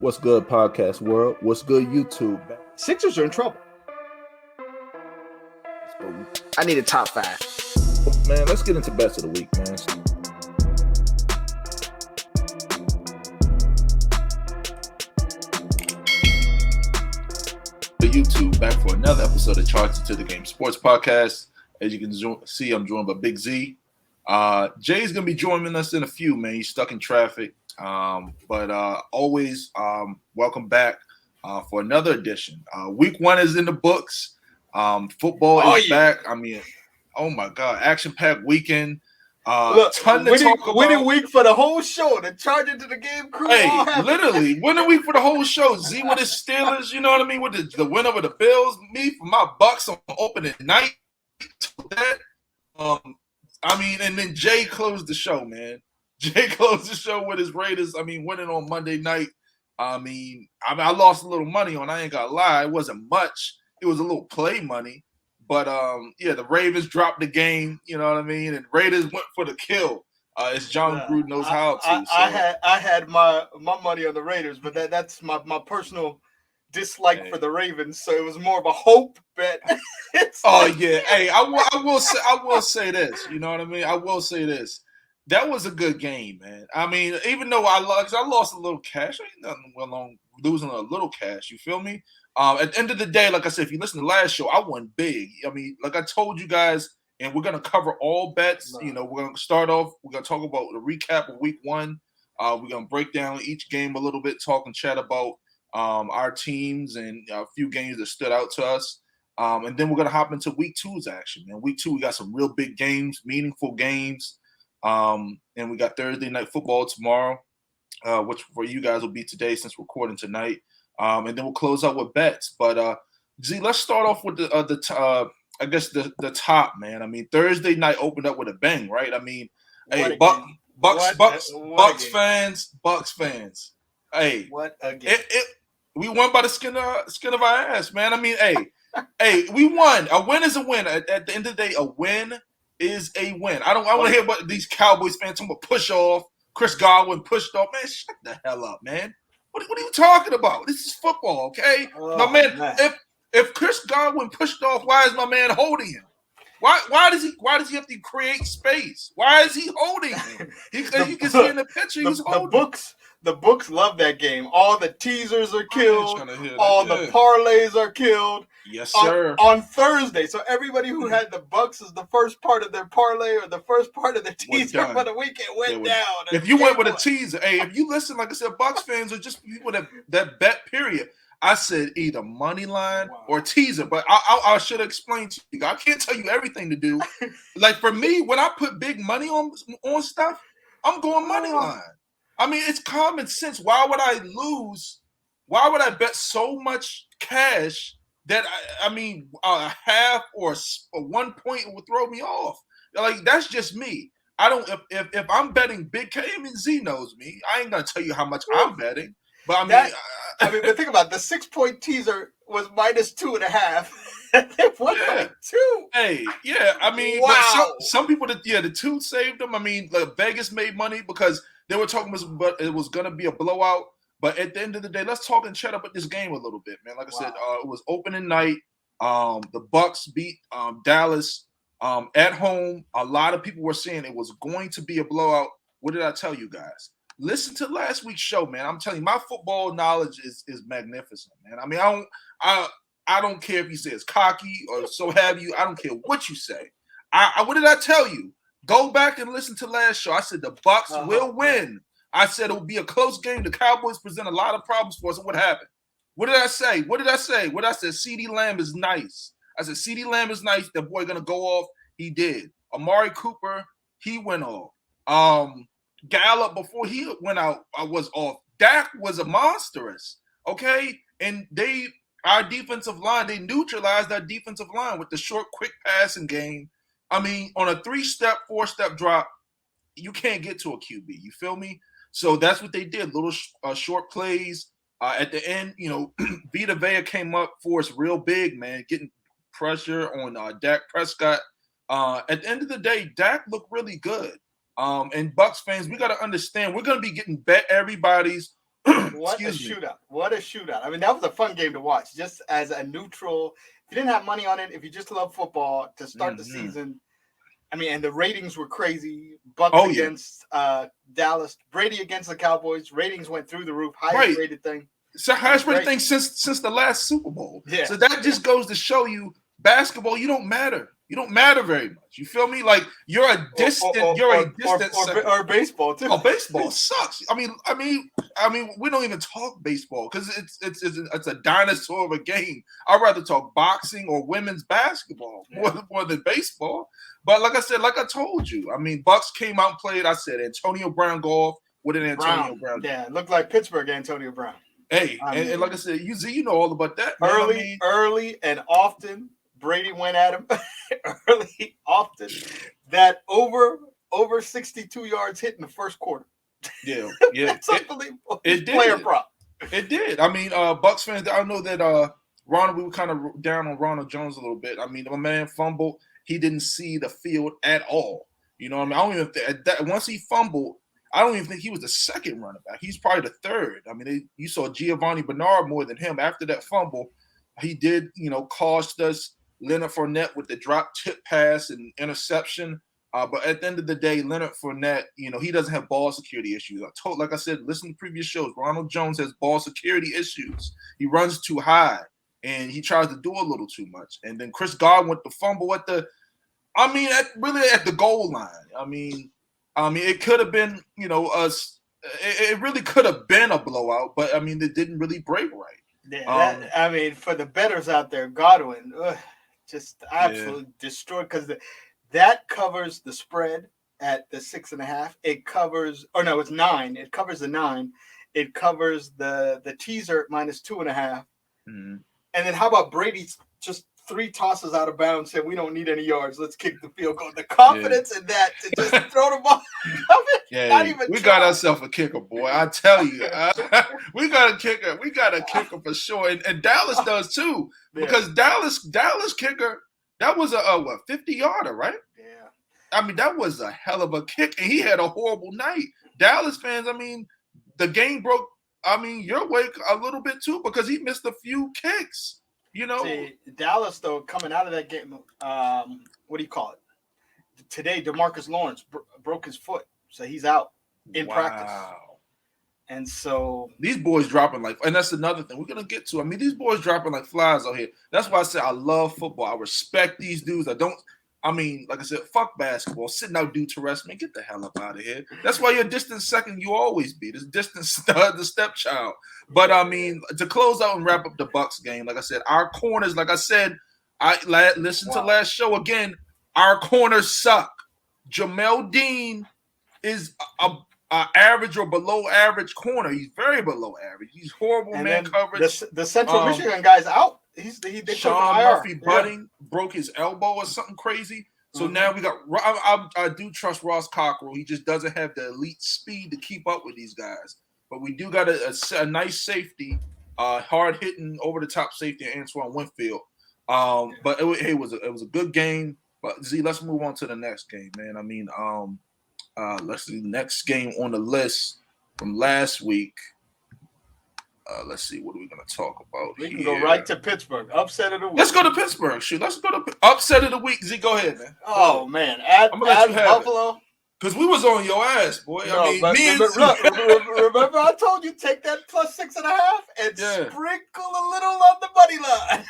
What's good, podcast world? What's good, YouTube? Sixers are in trouble. I need a top five. Man, let's get into best of the week, man. YouTube back for another episode of Charts Into the Game Sports Podcast. As you can see, I'm joined by Big Z. Jay's gonna be joining us in a few, man. He's stuck in traffic. But always welcome back for another edition. Week 1 is in the books. Football is back. I mean, oh my God, action-packed weekend. Look, ton to talk about. Winning week for the whole show. The Charge Into the Game crew. Hey, literally, winning week for the whole show. Z with his Steelers, you know what I mean? With the win over the Bills. Me for my Bucks on opening night. And then Jay closed the show, man. Jay closed the show with his Raiders. I mean, winning on Monday night. I lost a little money on. I ain't gonna lie, it wasn't much. It was a little play money, but the Ravens dropped the game. You know what I mean? And Raiders went for the kill. As John Gruden knows how to. I had my money on the Raiders, but that's my personal dislike for the Ravens. So it was more of a hope bet. Hey, I will say this. You know what I mean? I will say this. That was a good game, man. I mean, even though I lost a little cash, ain't nothing wrong losing a little cash. You feel me? At the end of the day, like I said, if you listen to the last show, I won big. I mean, like I told you guys, and we're gonna cover all bets. You know, we're gonna start off. We're gonna talk about the recap of week 1. We're gonna break down each game a little bit, talk and chat about our teams and a few games that stood out to us. And then we're gonna hop into week 2's action. Man, week 2 we got some real big games, meaningful games. And we got Thursday night football tomorrow, which for you guys will be today since we're recording tonight. And then we'll close out with bets. But Z, let's start off with the top, man. I mean, Thursday night opened up with a bang, right? I mean, Bucks fans. Hey, what a game! We won by the skin of our ass, man. I mean, hey, we won. A win is a win. At the end of the day, a win is a win. I want to hear about these Cowboys fans talking about push off. Chris Godwin pushed off. Man, shut the hell up, man. What are you talking about? This is football, okay? My man. If Chris Godwin pushed off, why is my man holding him? Why does he have to create space? Why is he holding him? You can see in the picture he's holding. The books love that game. All the teasers are killed. All the parlays are killed. Yes, sir. On Thursday. So everybody who had the Bucks as the first part of their parlay or the first part of the teaser for the weekend went down. If you went with a teaser, if you listen, like I said, Bucks fans are just people that bet, period. I said either money line or teaser, but I should explain to you. I can't tell you everything to do. Like for me, when I put big money on stuff, I'm going money line. I mean, it's common sense. Why would I lose? Why would I bet so much cash that a half or 1 point would throw me off? Like that's just me. I don't. If I'm betting big cash, I mean Z knows me. I ain't gonna tell you how much I'm betting, but but think about it, the 6-point teaser was -2.5. They won by 2. Hey, yeah. I mean, wow. Some people the 2 saved them. I mean, like Vegas made money because they were talking about it was going to be a blowout. But at the end of the day, let's talk and chat about this game a little bit, man. Like I said, it was opening night. The Bucks beat Dallas at home. A lot of people were saying it was going to be a blowout. What did I tell you guys? Listen to last week's show, man. I'm telling you, my football knowledge is magnificent, man. I mean, I don't care if you say it's cocky or so have you. I don't care what you say. What did I tell you? Go back and listen to last show. I said the Bucks will win. I said it will be a close game. The Cowboys present a lot of problems for us. And what happened? What did I say? I said CeeDee Lamb is nice. I said CeeDee Lamb is nice. That boy gonna go off. He did. Amari Cooper, he went off. Gallup before he went out, I was off. Dak was a monstrous. Okay, and our defensive line, they neutralized our defensive line with the short, quick passing game. I mean, on a 3-step, 4-step drop, you can't get to a QB. You feel me? So that's what they did. Little short plays. At the end, Vita Vea came up for us real big, man, getting pressure on Dak Prescott. At the end of the day, Dak looked really good. And Bucks fans, we got to understand, we're going to be getting bet everybody's What a shootout. What a shootout. I mean, that was a fun game to watch. Just as a neutral, if you didn't have money on it, if you just love football to start the season. I mean, and the ratings were crazy. Bucks against Dallas, Brady against the Cowboys. Ratings went through the roof. Highest rated thing. It's the highest rated thing since the last Super Bowl. Yeah. So that just goes to show you basketball, you don't matter. You don't matter very much. You feel me? Like you're a distant or baseball too. Oh, baseball sucks. I mean, we don't even talk baseball because it's a dinosaur of a game. I'd rather talk boxing or women's basketball more than baseball. But like I said, like I told you, I mean, Bucks came out and played. I said Antonio Brown go off. What did Antonio Brown do? Yeah, it looked like Pittsburgh Antonio Brown. Hey, and like I said, you know all about that. Man. Early and often. Brady went at him early, often. That over 62 yards hit in the first quarter. Yeah. That's unbelievable. It did. Player prop. It did. I mean, Bucks fans, I know that Ronald, we were kind of down on Ronald Jones a little bit. I mean, my man fumbled. He didn't see the field at all. You know what I mean? I don't even think that once he fumbled, I don't even think he was the second running back. He's probably the third. I mean, you saw Giovanni Bernard more than him. After that fumble, he did, cost us. Leonard Fournette with the drop tip pass and interception. But at the end of the day, Leonard Fournette, he doesn't have ball security issues. Like I said, listen to previous shows. Ronald Jones has ball security issues. He runs too high and he tries to do a little too much. And then Chris Godwin with the fumble at the goal line. I mean, it could have been, us. It really could have been a blowout, but I mean, it didn't really break right. Yeah, for the bettors out there, Godwin. Just absolutely destroyed because that covers the spread at the 6.5. It covers, it's 9. It covers the 9. It covers the teaser at -2.5. Mm-hmm. And then how about Brady just 3 tosses out of bounds, said we don't need any yards. Let's kick the field goal. The confidence in that to just throw the ball. We got ourselves a kicker, boy. I tell you, we got a kicker. We got a kicker for sure, and Dallas does too. Because Dallas kicker, that was a 50-yarder, right? Yeah. I mean, that was a hell of a kick, and he had a horrible night. Dallas fans, I mean, the game broke. I mean, your way a little bit too because he missed a few kicks. See, Dallas, though, coming out of that game, what do you call it? Today, DeMarcus Lawrence broke his foot, so he's out in practice. And so these boys dropping and that's another thing we're gonna get to. I mean, these boys dropping like flies out here. That's why I say I love football. I respect these dudes. Like I said, fuck basketball. Sitting out due to rest, man, get the hell up out of here. That's why you're a distant second. You always be this distant stud, the stepchild. But I mean, to close out and wrap up the Bucks game, like I said, our corners. Like I said, I listened to last show again. Our corners suck. Jamel Dean is a average or below average corner. He's very below average. He's horrible man coverage. The Central Michigan guy's out. They Sean Murphy Budding broke his elbow or something crazy. So now we got. I do trust Ross Cockrell. He just doesn't have the elite speed to keep up with these guys. But we do got a nice safety, hard hitting over the top safety, Antoine Winfield. But it was a good game. But Z, let's move on to the next game, man. I mean, let's see, next game on the list from last week. Let's see, what are we going to talk about here? We can go right to Pittsburgh. Upset of the week. Let's go to Pittsburgh. Shoot, let's go to upset of the week. Z, go ahead, man. Oh, man. At Buffalo. Because we was on your ass, boy. No, I mean, remember I told you take that plus 6.5 and sprinkle a little on the money line.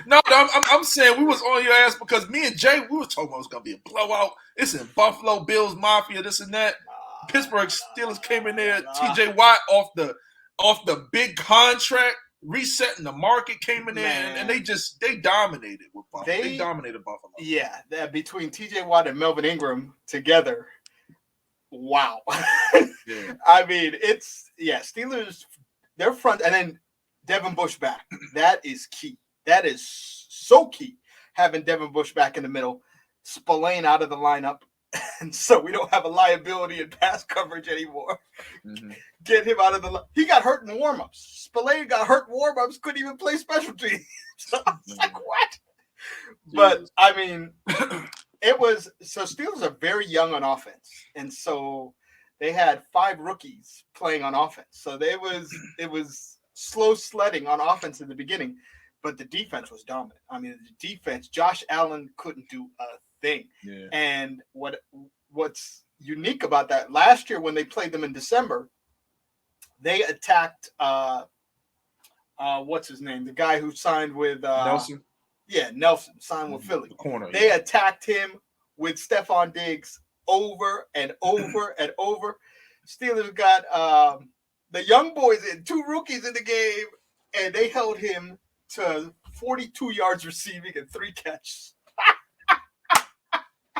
No, I'm saying we was on your ass because me and Jay, we was talking about it was going to be a blowout. It's in Buffalo, Bills Mafia, this and that. Pittsburgh Steelers came in there. TJ Watt off the big contract, resetting the market, came in there, and they dominated with Buffalo. They dominated Buffalo. Yeah, between TJ Watt and Melvin Ingram together, wow. Yeah. I mean, Steelers, their front, and then Devin Bush back. That is key. That is so key, having Devin Bush back in the middle, Spillane out of the lineup. And so we don't have a liability in pass coverage anymore. Mm-hmm. Get him out of the – he got hurt in warm-ups. Spillane got hurt in warm-ups, couldn't even play special teams. So it's like, what? But, I mean, it was – so Steelers are very young on offense. And so they had 5 rookies playing on offense. So it was slow sledding on offense in the beginning, but the defense was dominant. I mean, the defense, Josh Allen couldn't do a thing. Yeah. And what's unique about that, last year when they played them in December, they attacked what's his name? The guy who signed with Nelson. Yeah, Nelson signed with Philly. The corner. They attacked him with Stephon Diggs over and over and over. Steelers got the young boys in, 2 rookies in the game, and they held him to 42 yards receiving and 3 catches.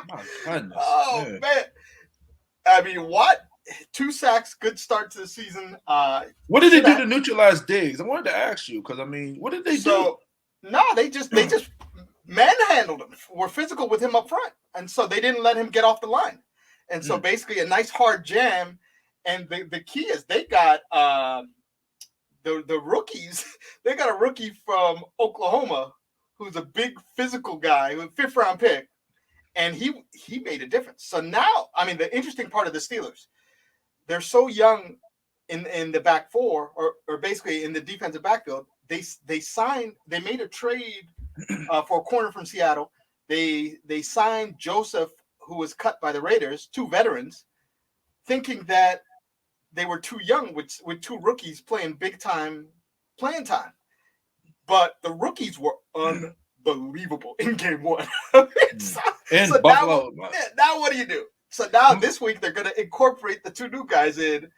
My goodness. Oh, man. I mean, what? 2 sacks, good start to the season. What did they do to neutralize Diggs? I wanted to ask you because, I mean, what did they do? No, they just manhandled him. Were physical with him up front. And so they didn't let him get off the line. And so basically a nice hard jam. And the key is they got the rookies. They got a rookie from Oklahoma who's a big physical guy, who's a 5th-round pick. And he made a difference. So now, I mean, the interesting part of the Steelers, they're so young in the back 4 or basically in the defensive backfield. They made a trade for a corner from Seattle. They signed Joseph, who was cut by the Raiders, 2 veterans, thinking that they were too young with 2 rookies playing big time playing time. But the rookies were unbelievable in game 1. So Buffalo. Now what do you do? So now this week they're going to incorporate the 2 new guys in,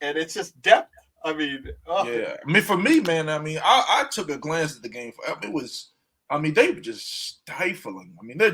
and it's just depth. I mean, yeah. I mean, for me, man. I mean, I took a glance at the game. They were just stifling. I mean, the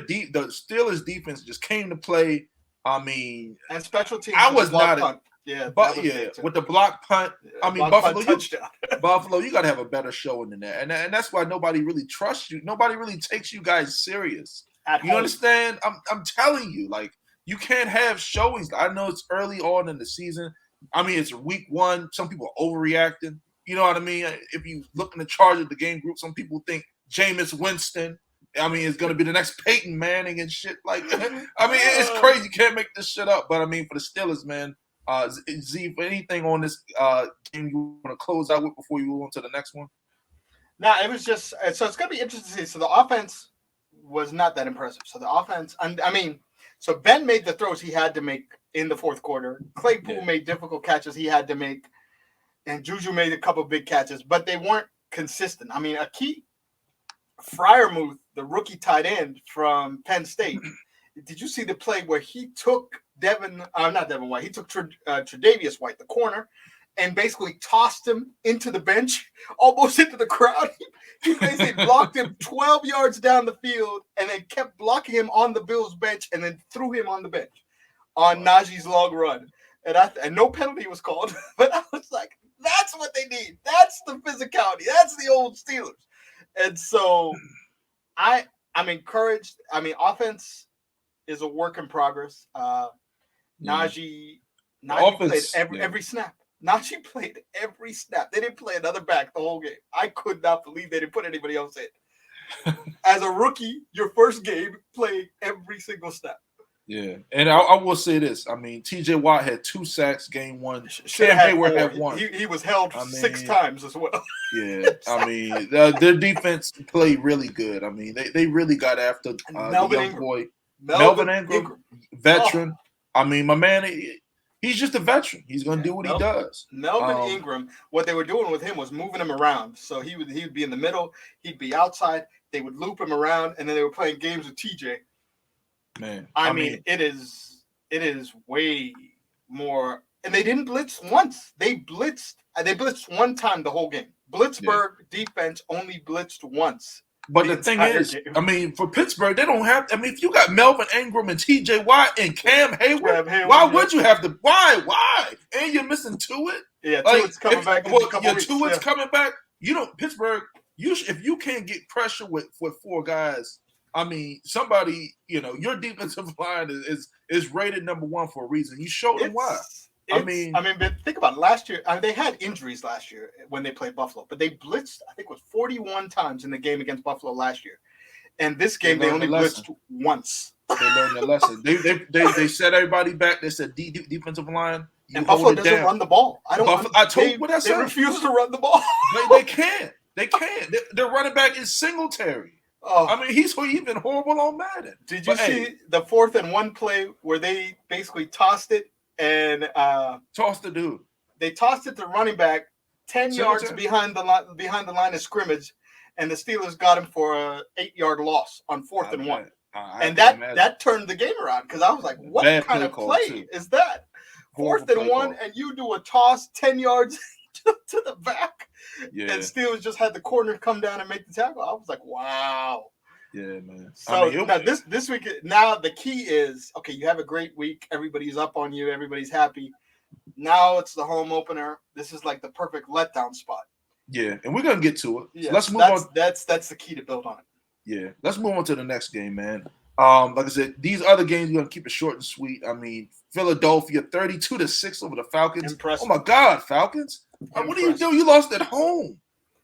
Steelers defense just came to play. I mean, and special teams. I was not punt. With the block punt. I mean, Buffalo, you got to have a better showing than that, and that's why nobody really trusts you. Nobody really takes you guys serious. You understand? I'm telling you, like, you can't have showings. I know it's early on in the season. I mean, it's week 1. Some people are overreacting. You know what I mean? If you look in the charge of the game group, some people think Jameis Winston, I mean, is going to be the next Peyton Manning and shit. Like, I mean, it's crazy. You can't make this shit up. But, I mean, for the Steelers, man, Z, anything on this game you want to close out with before you move on to the next one? No, it was just – so it's going to be interesting to see. So the offense was not that impressive. So the offense – so Ben made the throws he had to make in the 4th quarter. Claypool made difficult catches he had to make. And Juju made a couple big catches, but they weren't consistent. I mean, a key Freiermuth, the rookie tight end from Penn State. Did you see the play where he took not Devin White, he took Tre'Davious White, the corner, and basically tossed him into the bench, almost into the crowd. He basically blocked him 12 yards down the field and then kept blocking him on the Bills bench and then threw him on the bench on Najee's long run. And no penalty was called. But I was like, that's what they need. That's the physicality. That's the old Steelers. And so I'm encouraged. I mean, offense is a work in progress. Najee played every snap. Najee played every snap. They didn't play another back the whole game. I could not believe they didn't put anybody else in. As a rookie, your first game, play every single snap. Yeah, and I will say this. I mean, T.J. Watt had 2 sacks game 1. Cam Hayward had 1. He was held 6 times as well. Yeah, I mean, their defense played really good. I mean, they really got after the young boy. Melvin Ingram, veteran. I mean, my man, he's just a veteran. He's going to do what he does. Melvin Ingram, what they were doing with him was moving him around. So he would be in the middle. He'd be outside. They would loop him around, and then they were playing games with TJ. Man, I mean, it is way more. And they didn't blitz once. They blitzed 1 time the whole game. Blitzburg defense only blitzed once. But the thing is, game. I mean, for Pittsburgh, they don't have. I mean, if you got Melvin Ingram and T.J. Watt and Cam Hayward, why would you have the? Why? And you're missing Tuitt. Yeah, Tuitt's coming back. Tuitt's coming back. You know, Pittsburgh. If you can't get pressure with 4 guys. I mean, somebody, you know, your defensive line is rated number 1 for a reason. You showed them why. But think about it. Last year, they had injuries last year when they played Buffalo, but they blitzed, I think it was 41 times in the game against Buffalo last year. And this game, they only blitzed once. They learned their lesson. They set everybody back. They said defensive line. And Buffalo doesn't run the ball. I told you what I said. They refuse to run the ball. They can't. They can't. Their running back is Singletary. Oh, I mean, he's even horrible on Madden. Did you see the 4th and 1 play where they basically tossed it and tossed the dude? They tossed it to running back 10 yards behind the line of scrimmage, and the Steelers got him for a 8-yard loss on 4th and 1. And that turned the game around because I was like, what kind of play is that? 4th and 1, and you do a toss 10 yards to the back. Yeah. And Steelers just had the corner come down and make the tackle. I was like, wow. Yeah, man. So now this week, now the key is, okay, you have a great week. Everybody's up on you. Everybody's happy. Now it's the home opener. This is like the perfect letdown spot. Yeah, and we're going to get to it. Yeah, let's move on. That's the key to build on it. Yeah, let's move on to the next game, man. Like I said, these other games, we're going to keep it short and sweet. I mean, Philadelphia 32-6 over the Falcons. Impressive. Oh, my God, Falcons. What do you do? You lost at home.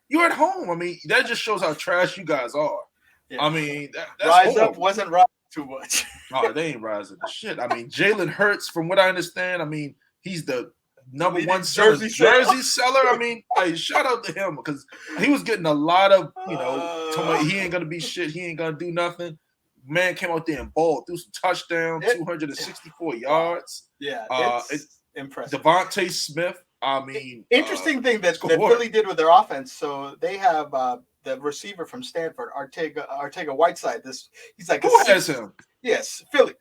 You're at home. I mean, that just shows how trash you guys are. Yeah. I mean, that's Rise horrible. Up wasn't rising too much. Oh, they ain't rising the shit. I mean, Jalen Hurts, from what I understand, I mean, he's the number one jersey seller. I mean, hey, shout out to him because he was getting a lot of, he ain't going to be shit. He ain't going to do nothing. Man came out there and balled, threw some touchdowns, 264 yards. Yeah, it's impressive. Devontae Smith, I mean. Interesting thing that Philly did with their offense. So they have the receiver from Stanford, Artega-Whiteside. He's like Who has him? Yes, Philly.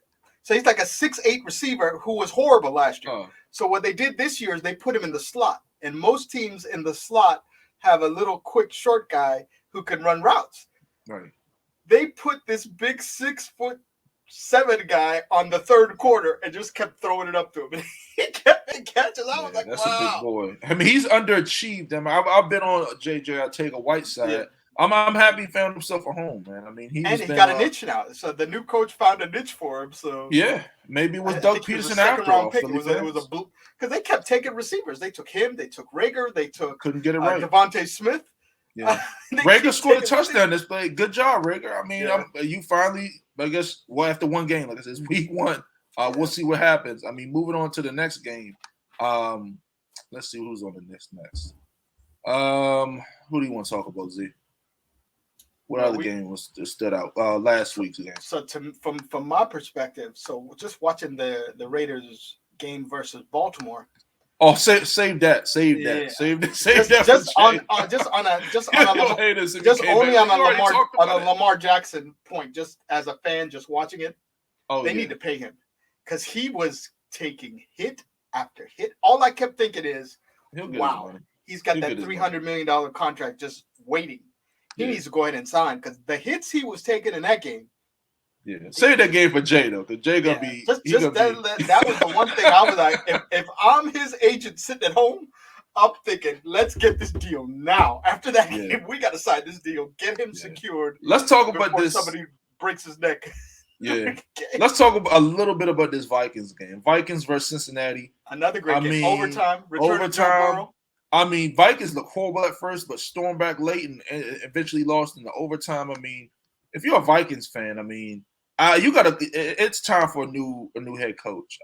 So he's like a 6'8" receiver who was horrible last year. So what they did this year is they put him in the slot. And most teams in the slot have a little quick short guy who can run routes. Right. They put this big 6'7" guy on the third quarter and just kept throwing it up to him. And he kept making catches. I was like, that's wow. a big boy. I mean, he's underachieved. I mean, I've been on JJ Artega-Whiteside. Yeah. I'm happy he found himself a home, man. I mean, he got a niche now. So the new coach found a niche for him. So yeah, maybe it was Doug Peterson after all. It was a blue because they kept taking receivers. They took him. They took Rager. They took couldn't get it right. Devontae Smith. Yeah, Rager scored a touchdown this play. Good job, Rager. I mean, you finally, I guess, after one game, like I said, it's week 1. We'll see what happens. I mean, moving on to the next game. Let's see who's on the next. Who do you want to talk about, Z? What other game was stood out? Last week's game. So, from my perspective, so just watching the Raiders game versus Baltimore. Oh, save that. Save that. Only on a Lamar Jackson point. Just as a fan, just watching it, they need to pay him because he was taking hit after hit. All I kept thinking is, wow, he's got that $300 million contract just waiting. He needs to go ahead and sign because the hits he was taking in that game. Yeah, save that game for Jay though, because Jay gonna be. That was the one thing I was like, if I'm his agent sitting at home, I'm thinking, let's get this deal now. After that game, we got to sign this deal, get him secured. Let's talk about this. Somebody breaks his neck. Yeah, let's talk a little bit about this Vikings game. Vikings versus Cincinnati. Another great game. Overtime. I mean, Vikings look horrible at first, but stormed back late and eventually lost in the overtime. I mean, if you're a Vikings fan, I mean, it's time for a new head coach.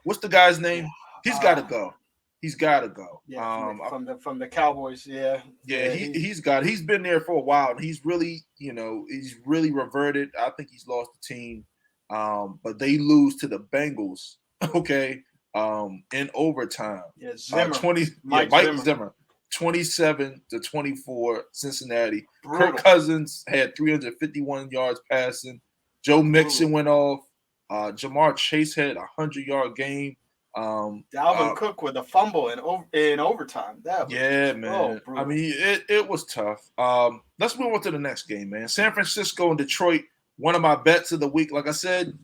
What's the guy's name? He's got to go. He's got to go. Yeah, from the Cowboys. Yeah. He's been there for a while, and he's really reverted. I think he's lost the team, but they lose to the Bengals. Okay. In overtime. Yeah, Zimmer. Mike Zimmer. 27-24, Cincinnati. Brutal. Kirk Cousins had 351 yards passing. Joe Mixon went off. Jamar Chase had a 100-yard game. Dalvin Cook with a fumble in overtime. Man. I mean, it was tough. Let's move on to the next game, man. San Francisco and Detroit. One of my bets of the week. Like I said,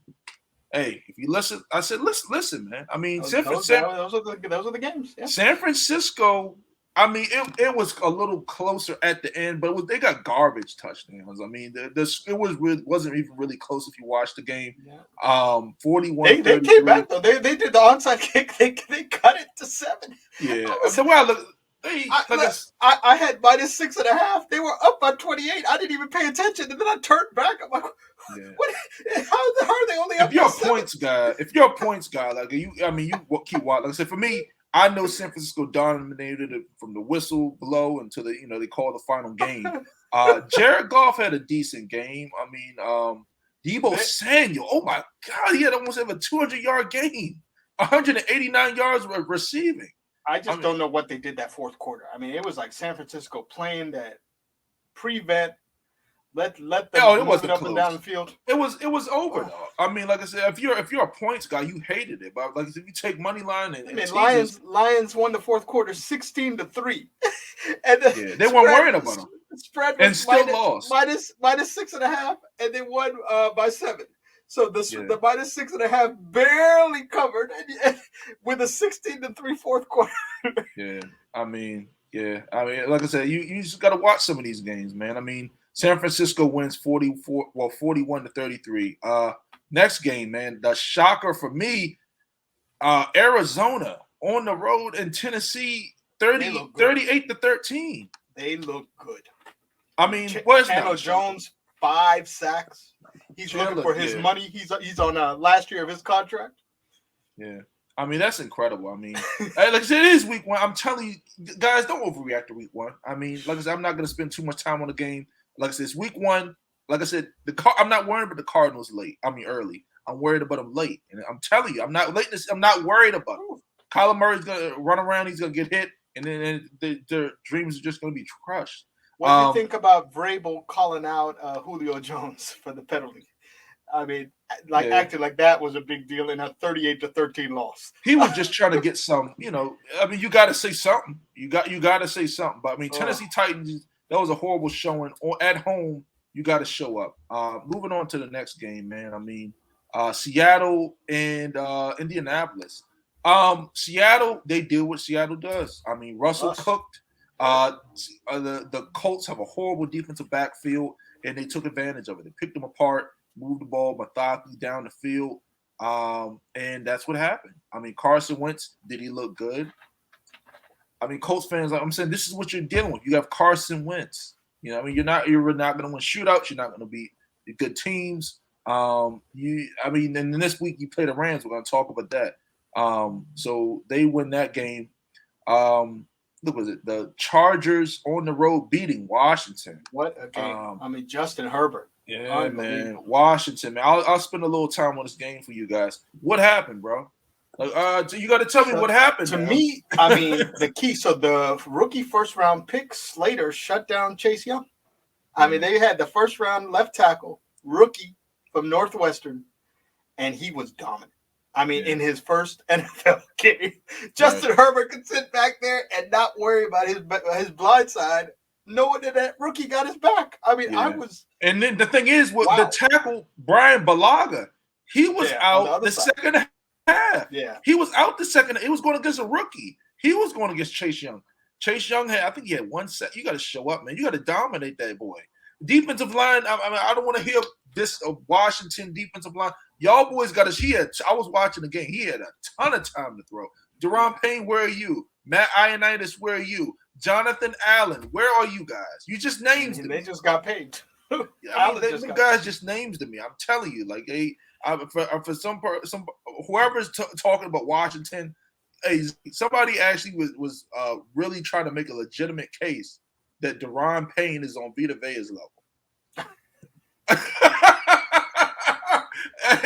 hey, if you listen, I said, listen, man. I mean, those are the games. Yeah. San Francisco. I mean, it was a little closer at the end, but they got garbage touchdowns. I mean, wasn't even really close if you watched the game. Yeah. 41. They came back though. They did the onside kick. They cut it to 7. Yeah. So I look, I had -6.5. They were up by 28. I didn't even pay attention, and then I turned back. I'm like, what? How are they only up? If you're a points guy, like you keep watching. Like I said, for me, I know San Francisco dominated it from the whistle blow until they call the final game. Jared Goff had a decent game. I mean, Deebo Samuel, oh my God, he had almost a 200-yard game, 189 yards receiving. I don't know what they did that fourth quarter. I mean, it was like San Francisco playing that prevent. Let them move it up and down the field. It was over though. I mean, like I said, if you're a points guy, you hated it. But like if you take money line and Lions won the fourth quarter 16-3, and they weren't worried about them. The spread was and still lost -6.5, and they won by 7. So the -6.5 barely covered with a 16-3 fourth quarter. I mean, like I said, you just got to watch some of these games, man. I mean, San Francisco wins 41-33. Next game, man, the shocker for me, Arizona on the road in Tennessee, 38-13. They look good. I mean, where's Chandler Jones, 5 sacks. He's looking for his money. He's on last year of his contract. Yeah. I mean, that's incredible. I mean, like I said, it is week 1. I'm telling you, guys, don't overreact to week 1. I mean, like I said, I'm not going to spend too much time on the game. Like I said, it's week 1. Like I said, I'm not worried about the Cardinals early. I'm worried about them late. And I'm telling you, I'm not worried about them. Kyler Murray's going to run around. He's going to get hit. And then their dreams are just going to be crushed. What do you think about Vrabel calling out Julio Jones for the penalty? I mean, acting like that was a big deal in a 38-13 loss. He was just trying to get some, I mean, you got to say something. You got to say something. But I mean, Tennessee Titans, that was a horrible showing. At home, you got to show up. Moving on to the next game, man. I mean, Seattle and Indianapolis. Seattle, they do what Seattle does. I mean, Russell cooked. The Colts have a horrible defensive backfield, and they took advantage of it. They picked them apart, moved the ball methodically down the field, and that's what happened. I mean, Carson Wentz, did he look good? I mean, Colts fans, I'm saying this is what you're dealing with. You have Carson Wentz. I mean, you're not going to win shootouts. You're not going to beat the good teams. And this week you play the Rams. We're going to talk about that. So they win that game. Look, was it the Chargers on the road beating Washington? What a game! I mean, Justin Herbert. Yeah, man, Washington, man. I'll spend a little time on this game for you guys. What happened, bro? So you got to tell me what happened. To me, I mean, the key. So the rookie first-round pick Slater shut down Chase Young. I mean, they had the first-round left tackle rookie from Northwestern, and he was dominant. I mean, in his first NFL game, Justin Herbert could sit back there and not worry about his blind side, knowing that rookie got his back. I mean, I was. And then the thing is, with the tackle, Brian Balaga, he was out the second half. Yeah. He was out the second. He was going against a rookie. He was going against Chase Young. Chase Young I think he had 1 set. You got to show up, man. You got to dominate that boy. Defensive line, I mean, I don't want to hear this Washington defensive line. Y'all boys got I was watching the game. He had a ton of time to throw. Deron Payne, where are you? Matt Ioannidis, where are you? Jonathan Allen, where are you guys? You just named them. They just got paid. Them guys just names to me. I'm telling you, like for some whoever's talking about Washington, somebody actually was really trying to make a legitimate case that Deron Payne is on Vita Vea's level.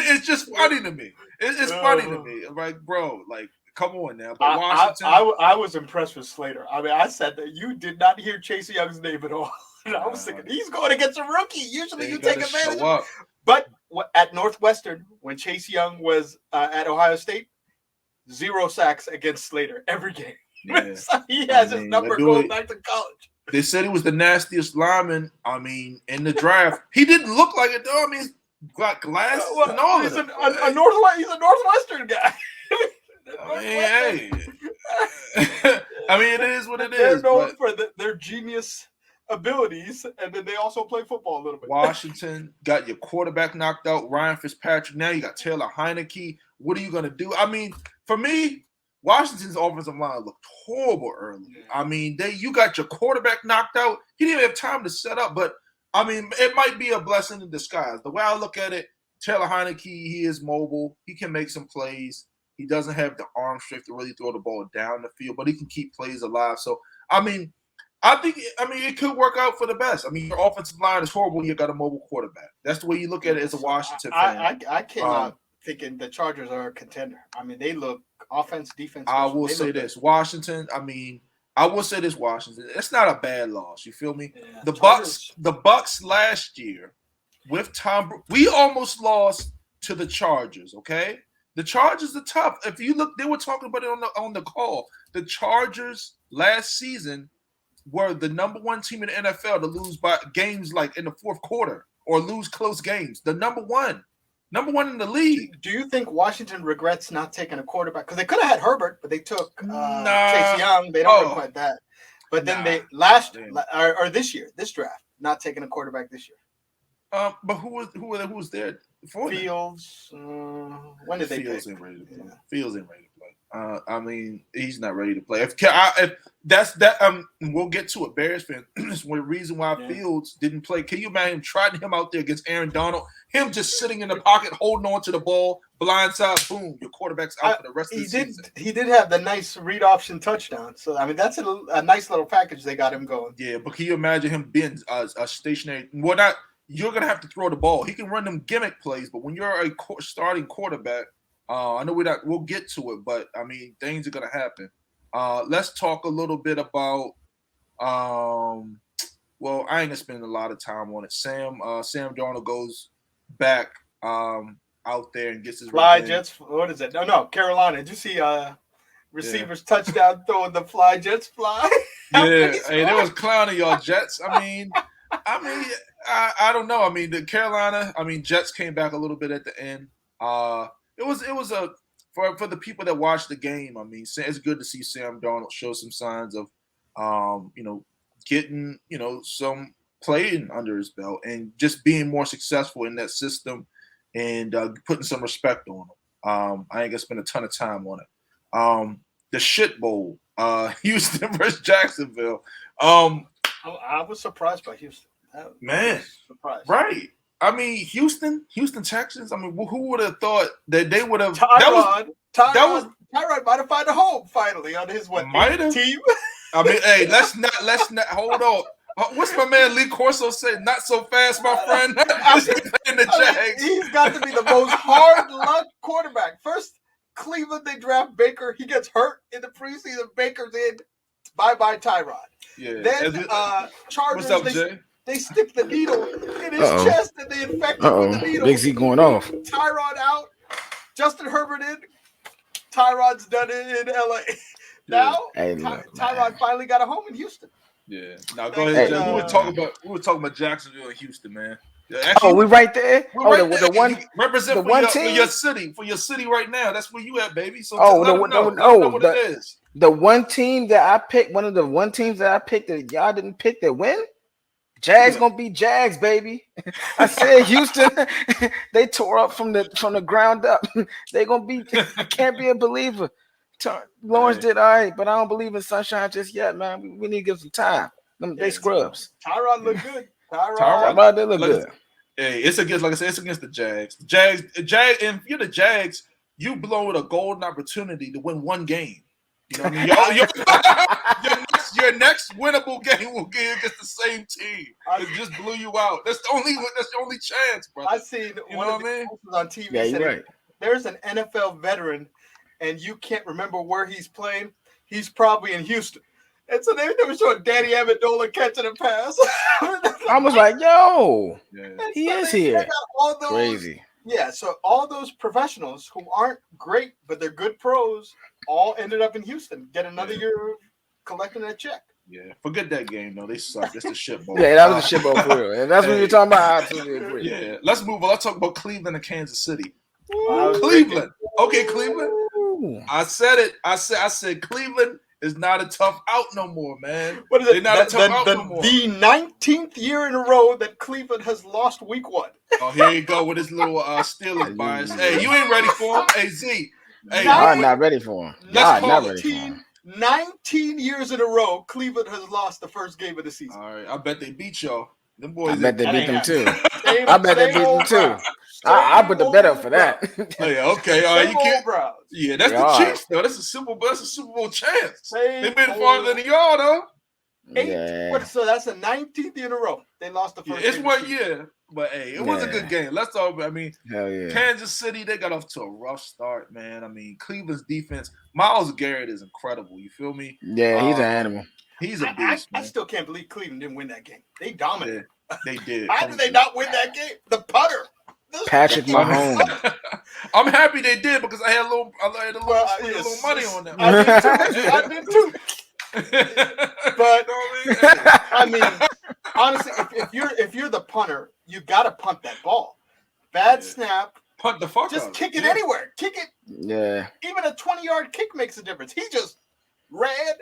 It's just funny to me. It's funny to me. I'm like, bro, like, come on now. But Washington, I was impressed with Slater. I mean, I said that you did not hear Chase Young's name at all. And I was thinking, he's going against a rookie. Usually you take advantage of it. But at Northwestern, when Chase Young was at Ohio State, 0 sacks against Slater every game. Yeah. So he has his number going back to college. They said he was the nastiest lineman, in the draft. He didn't look like it, though. I mean, he's got glasses and all he's that. He's a Northwestern guy. Hey. I mean, it is what it is. They're known for their genius abilities, and then they also play football a little bit. Washington got your quarterback knocked out, Ryan Fitzpatrick. Now you got Taylor Heineke. What are you going to do? I mean, for me, Washington's offensive line looked horrible early. I mean, you got your quarterback knocked out. He didn't even have time to set up. But, I mean, it might be a blessing in disguise. The way I look at it, Taylor Heineke, he is mobile. He can make some plays. He doesn't have the arm strength to really throw the ball down the field, but he can keep plays alive. So, I mean, it could work out for the best. I mean, your offensive line is horrible when you got a mobile quarterback. That's the way you look at it as a Washington fan. I cannot thinking the Chargers are a contender. I mean, they look offense, defense. I will say this. Washington, it's not a bad loss. You feel me? Yeah, the Bucks last year with Tom, we almost lost to the Chargers, okay? The Chargers are tough. If you look, they were talking about it on the call. The Chargers last season were the number one team in the NFL to lose by games like in the fourth quarter or lose close games. The number one in the league. Do you think Washington regrets not taking a quarterback? Because they could have had Herbert, but they took Chase Young. They don't regret that. But then they this year, this draft, not taking a quarterback this year. But who was there for Fields? When did they pick? Fields ain't ready to play. Fields ain't ready to play. I mean, he's not ready to play. If that's that, we'll get to it. Bears fan, it's one reason why Fields didn't play. Can you imagine him trotting him out there against Aaron Donald? Him just sitting in the pocket, holding on to the ball, blindside, boom, your quarterback's out for the rest of the season. He did have the nice read option touchdown. So I mean, that's a nice little package they got him going. Yeah, but can you imagine him being a stationary? Well, not. You're gonna have to throw the ball. He can run them gimmick plays, but when you're a starting quarterback, I know we'll get to it, but I mean things are gonna happen. Let's talk a little bit about. Well, I ain't gonna spend a lot of time on it. Sam Darnold goes back out there and gets his fly jets. What is it? No, Carolina. Did you see receivers touchdown throwing the fly jets fly? Yeah, hey, they was clowning y'all Jets. I mean, I don't know. I mean, the Carolina. I mean, Jets came back a little bit at the end. It was for the people that watched the game. I mean, it's good to see Sam Darnold show some signs of, getting some playing under his belt and just being more successful in that system and putting some respect on him. I ain't gonna spend a ton of time on it. The shit bowl, Houston versus Jacksonville. I was surprised by Houston. Man, right. I mean, Houston Texans. I mean, who would have thought that they would have? Tyrod might have found a home finally on his team. I mean, hey, let's not hold on. What's my man Lee Corso say? Not so fast, my friend. He's got to be the most hard luck quarterback. First, Cleveland, they draft Baker. He gets hurt in the preseason. Baker's in. Bye, Tyrod. Yeah. Then Chargers. What's up, Jay? They stick the needle in his chest and they infect him with the needle. Big Z going off. Tyrod out. Justin Herbert in. Tyrod's done it in LA. Now, Tyrod finally got a home in Houston. Yeah. Now go ahead, Jay. We were talking about Jacksonville and Houston, man. Actually, we right there. The one represent the for one your, team for your city right now. That's where you at, baby. So know what it is. The one team that I picked, one of the one teams that I picked that y'all didn't pick that win. Jags gonna be Jags, baby. I said Houston. They tore up from the ground up. They gonna be. I can't be a believer. Lawrence did all right, but I don't believe in sunshine just yet, man. We need to give some time. They scrubs. Tyrod look good. Tyrod they look good. Hey, it's against, like I said, it's against the Jags. Jags, and if you're the Jags, you blowing a golden opportunity to win one game. You know what I mean? Your next winnable game will be against the same team. It just blew you out. That's the only chance, bro. I seen one of the on TV. Yeah, you're right. There's an NFL veteran, and you can't remember where he's playing. He's probably in Houston. And so they were showing Danny Amendola catching a pass. I was like, yo, he is here. Crazy. Yeah, so all those professionals who aren't great, but they're good pros, all ended up in Houston. Get another year collecting that check. Yeah, forget that game, though. They suck. It's the shit bowl. Yeah, that was a shit bowl for real. And that's what you're talking about. I absolutely agree. Yeah, let's move on. Let's talk about Cleveland and Kansas City. Cleveland. Okay, Cleveland. I said it. I said Cleveland is not a tough out no more, man. What is it? They're not a tough out no more. The 19th year in a row that Cleveland has lost week 1. Oh, here you go with his little Steelers bias. Hey, you ain't ready for him. Hey, Z, Hey, I'm not ready for him. Let's not ready for him. 19 years in a row, Cleveland has lost the first game of the season. All right, I bet they beat y'all. Them boys. I bet they beat them too. I bet they beat them too. I put the bet up for that. Oh, yeah, okay. All right, you can't. Yeah, that's the Chiefs though. That's a Super Bowl chance. They've been farther than y'all though. 8. Yeah. So that's the 19th in a row. They lost the first. It's 1 year, but hey, it was a good game. Let's talk about. I mean, hell yeah. Kansas City, they got off to a rough start, man. I mean, Cleveland's defense. Myles Garrett is incredible. You feel me? Yeah, he's an animal. He's a beast. I still can't believe Cleveland didn't win that game. They dominated. Yeah, they did. How did they not win that game? The putter. Patrick Mahomes. I'm happy they did because I had a little money on them. I did too. But I mean, honestly, if you're the punter, you got to punt that ball. Bad snap. Punt the fuck just out. Kick it anywhere. Kick it. Yeah. Even a 20-yard kick makes a difference. He just ran,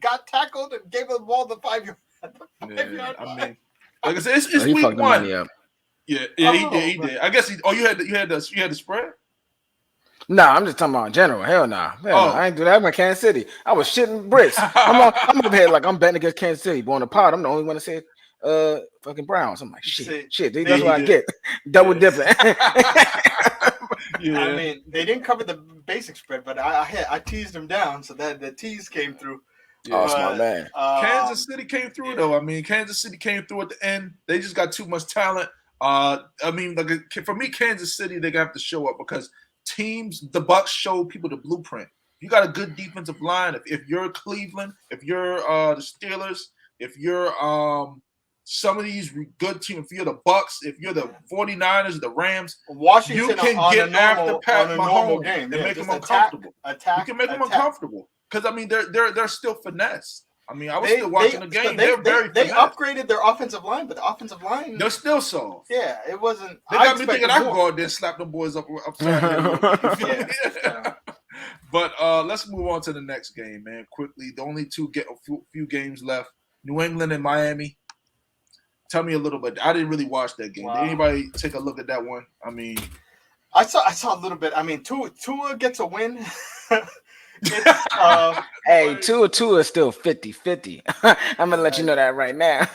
got tackled, and gave the ball the 5-yard. I mean, like I said, it's week one. Money up. Yeah, he did. I guess you had the spread? No, I'm just talking about in general. Hell no. No. I ain't do that with Kansas City. I was shitting bricks. I'm up here like I'm betting against Kansas City. But on the pod, I'm the only one to say fucking Browns. I'm like, shit. That's what I get. Double dipping. Yeah. I mean, they didn't cover the basic spread, but I teased them down, so that the tease came through. Yeah, smart man. Kansas City came through though. I mean, Kansas City came through at the end. They just got too much talent. I mean, like for me, Kansas City, they're gonna have to show up because the Bucs show people the blueprint. You got a good defensive line. If you're Cleveland, if you're the Steelers, if you're some of these good teams, if you're the Bucs, if you're the 49ers, the Rams, Washington, you can get after Pat Mahomes game. and make them uncomfortable. You can make them uncomfortable because I mean they're still finesse. I mean, I was still watching the game. They upgraded their offensive line, but the offensive line they're still soft. Yeah, it wasn't. They got me thinking I can go out there and slap them boys upside down. But let's move on to the next game, man. Quickly, the only two get a few games left: New England and Miami. Tell me a little bit. I didn't really watch that game. Wow. Did anybody take a look at that one? I mean, I saw a little bit. I mean, Tua gets a win. Hey, Tua is still 50-50. I'm gonna let you know that right now.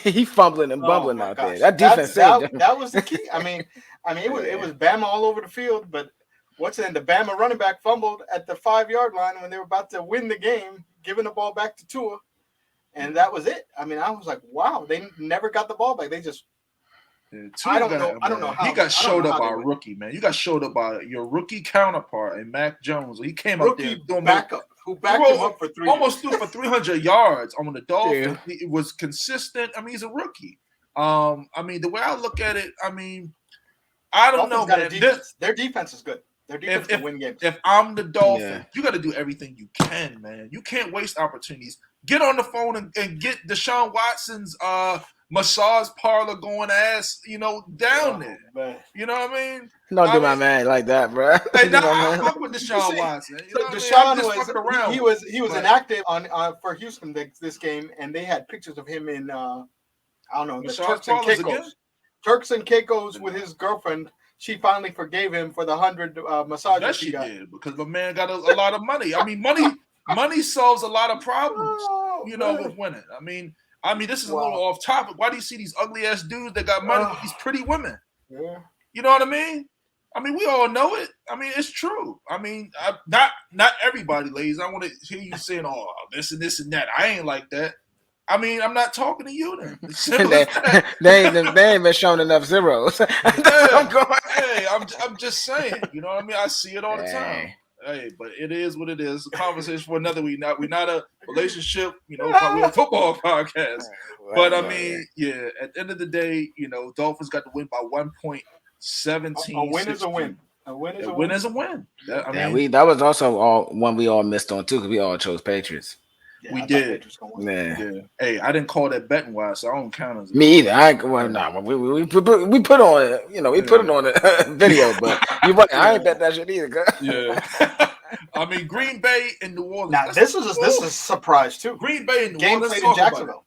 He fumbling and bumbling out there. That defense that was the key. I mean, it was Bama all over the field, but the Bama running back fumbled at the 5-yard line when they were about to win the game, giving the ball back to Tua, and that was it. I mean, I was like, wow, they never got the ball back. They just I don't know how he got showed up by a rookie, man. You got showed up by your rookie counterpart and Mac Jones. He came up there doing backup. Who backed him up for almost threw for 300 yards on the Dolphins. Yeah. It was consistent. I mean, he's a rookie. I mean, the way I look at it, I mean, I don't know, man. Their defense is good. Their defense can win games. If I'm the Dolphins, you got to do everything you can, man. You can't waste opportunities. Get on the phone and get Deshaun Watson's massage parlor going ass, down there. Man. You know what I mean? Don't do my man like that, bro. Hey, I fuck with Deshaun Watson. Deshaun he was inactive for Houston this game, and they had pictures of him in I don't know, the Turks and Caicos. Turks and Caicos with his girlfriend. She finally forgave him for the 100 massages. That she did because my man got a lot of money. I mean, money solves a lot of problems. With winning. I mean, this is a little off topic. Why do you see these ugly ass dudes that got money with these pretty women? Yeah. You know what I mean? I mean, we all know it. I mean, it's true. I mean, not everybody, ladies. I want to hear you saying, "Oh, this and this and that." I ain't like that. I mean, I'm not talking to you then. they ain't been showing enough zeros. I'm just saying. You know what I mean? I see it all the time. Hey, but it is what it is. A conversation for another week. We're not a relationship, we're a football podcast. But I mean, at the end of the day, Dolphins got to win by 1.17. A win is a win. A win is a win. That was also one we all missed on too, because we all chose Patriots. Yeah, we did. Yeah. Hey, I didn't call that betting wise, so I don't count as me either. We put on it. We put it on the video, but you're right. I ain't bet that shit either. Girl. Yeah. I mean, Green Bay and New Orleans. Now this is a surprise too. Green Bay and New Game Orleans played in Jacksonville.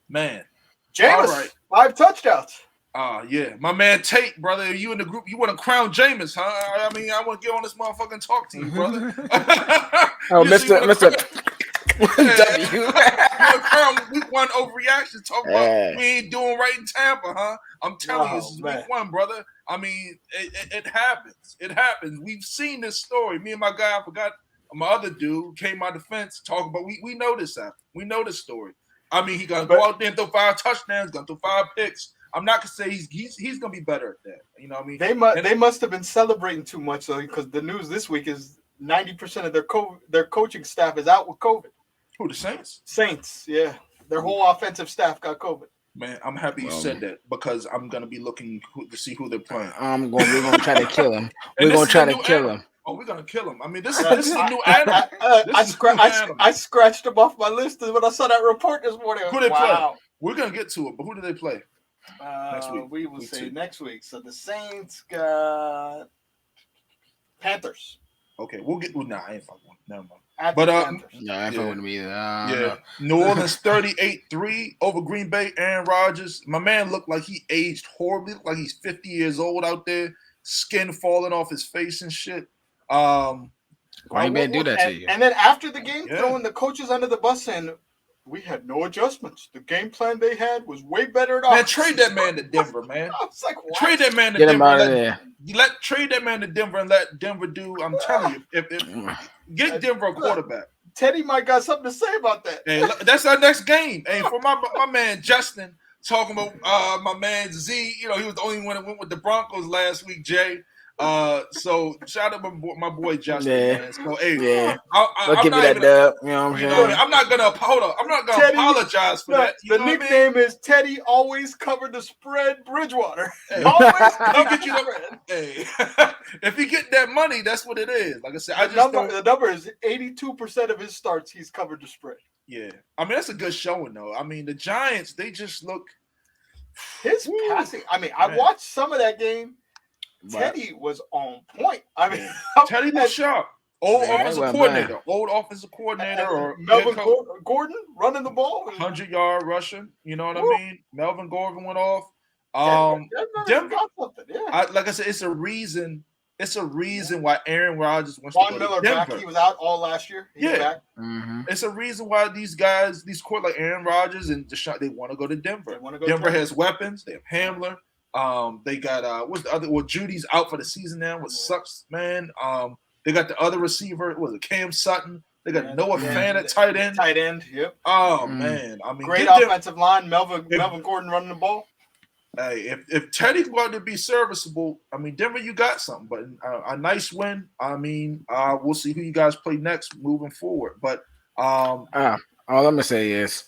Man, Jameis, 5 touchdowns. Yeah, my man Tate, brother. You in the group? You want to crown Jameis, huh? I mean, I want to get on this motherfucking talk to you, brother. Mr. W. Crown week 1 overreaction. Talk about we ain't doing right in Tampa, huh? I'm telling you, this is week 1, brother. I mean, it happens. It happens. We've seen this story. Me and my guy, I forgot my other dude, came out defense talking about. We know this happened. We know this story. I mean, he gonna go out there and throw 5 touchdowns, gonna throw 5 picks. I'm not gonna say he's gonna be better at that. You know what I mean? They must have been celebrating too much though, because the news this week is 90% of their coaching staff is out with COVID. Who, the Saints? Saints, yeah. Their whole offensive staff got COVID. Man, I'm happy you said that because I'm gonna be looking to see who they're playing. We're gonna try to kill him. We're gonna try to kill him. Oh, we're gonna kill him. I mean, this is a new animal. I scratched him off my list when I saw that report this morning. Who they play? We're gonna get to it, but who do they play? Next week. We will say next week. So the Saints got Panthers. Okay, we'll get. Well, I ain't fucking one. Never mind. I ain't fucking with them either. New Orleans 38-3 over Green Bay. Aaron Rodgers. My man looked like he aged horribly. Looked like he's 50 years old out there. Skin falling off his face and shit. Green Bay do that to you. And then after the game, throwing the coaches under the bus saying, we had no adjustments. The game plan they had was way better than ours. Man, trade that man to Denver, man. I was like, what? Trade that man to Get Denver. Him out of there. Trade that man to Denver and let Denver do. I'm telling you, if get Denver a quarterback. Teddy might got something to say about that. Hey, that's our next game. Hey, for my man Justin talking about my man Z. You know, he was the only one that went with the Broncos last week, Jay. So shout out my boy Justin. Man. So hey, I'll give you that dub. You know what I'm saying? I'm not gonna apologize for that. The nickname is Teddy. Always cover the spread, Bridgewater. Hey. Always cover the spread. Hey, if he get that money, that's what it is. Like I said, the number is 82% of his starts. He's covered the spread. Yeah, I mean that's a good showing though. I mean the Giants, they just look. His passing. I mean, I watched some of that game. Teddy was on point. I mean, Teddy was sharp. Old offensive coordinator, or Melvin Gordon running the ball, 100-yard rushing. You know what I mean? Melvin Gordon went off. Denver got something. Like I said, it's a reason. It's a reason why Aaron Rodgers wants Von to go Miller to Denver. Back. He was out all last year. He's back. Mm-hmm. It's a reason why these guys, these court like Aaron Rodgers and Deshaun, they want to go to Denver. Denver has weapons. They have Hamler. They got what's the other? Well, Judy's out for the season now, which sucks, man. They got the other receiver. Was it Cam Sutton? They got Noah Fan at tight end. Tight end, yep. Oh man, I mean, great offensive line. Melvin Gordon running the ball. Hey, if Teddy's going to be serviceable, I mean, Denver, you got something. But a nice win. I mean, we'll see who you guys play next moving forward. But all I'm gonna say is,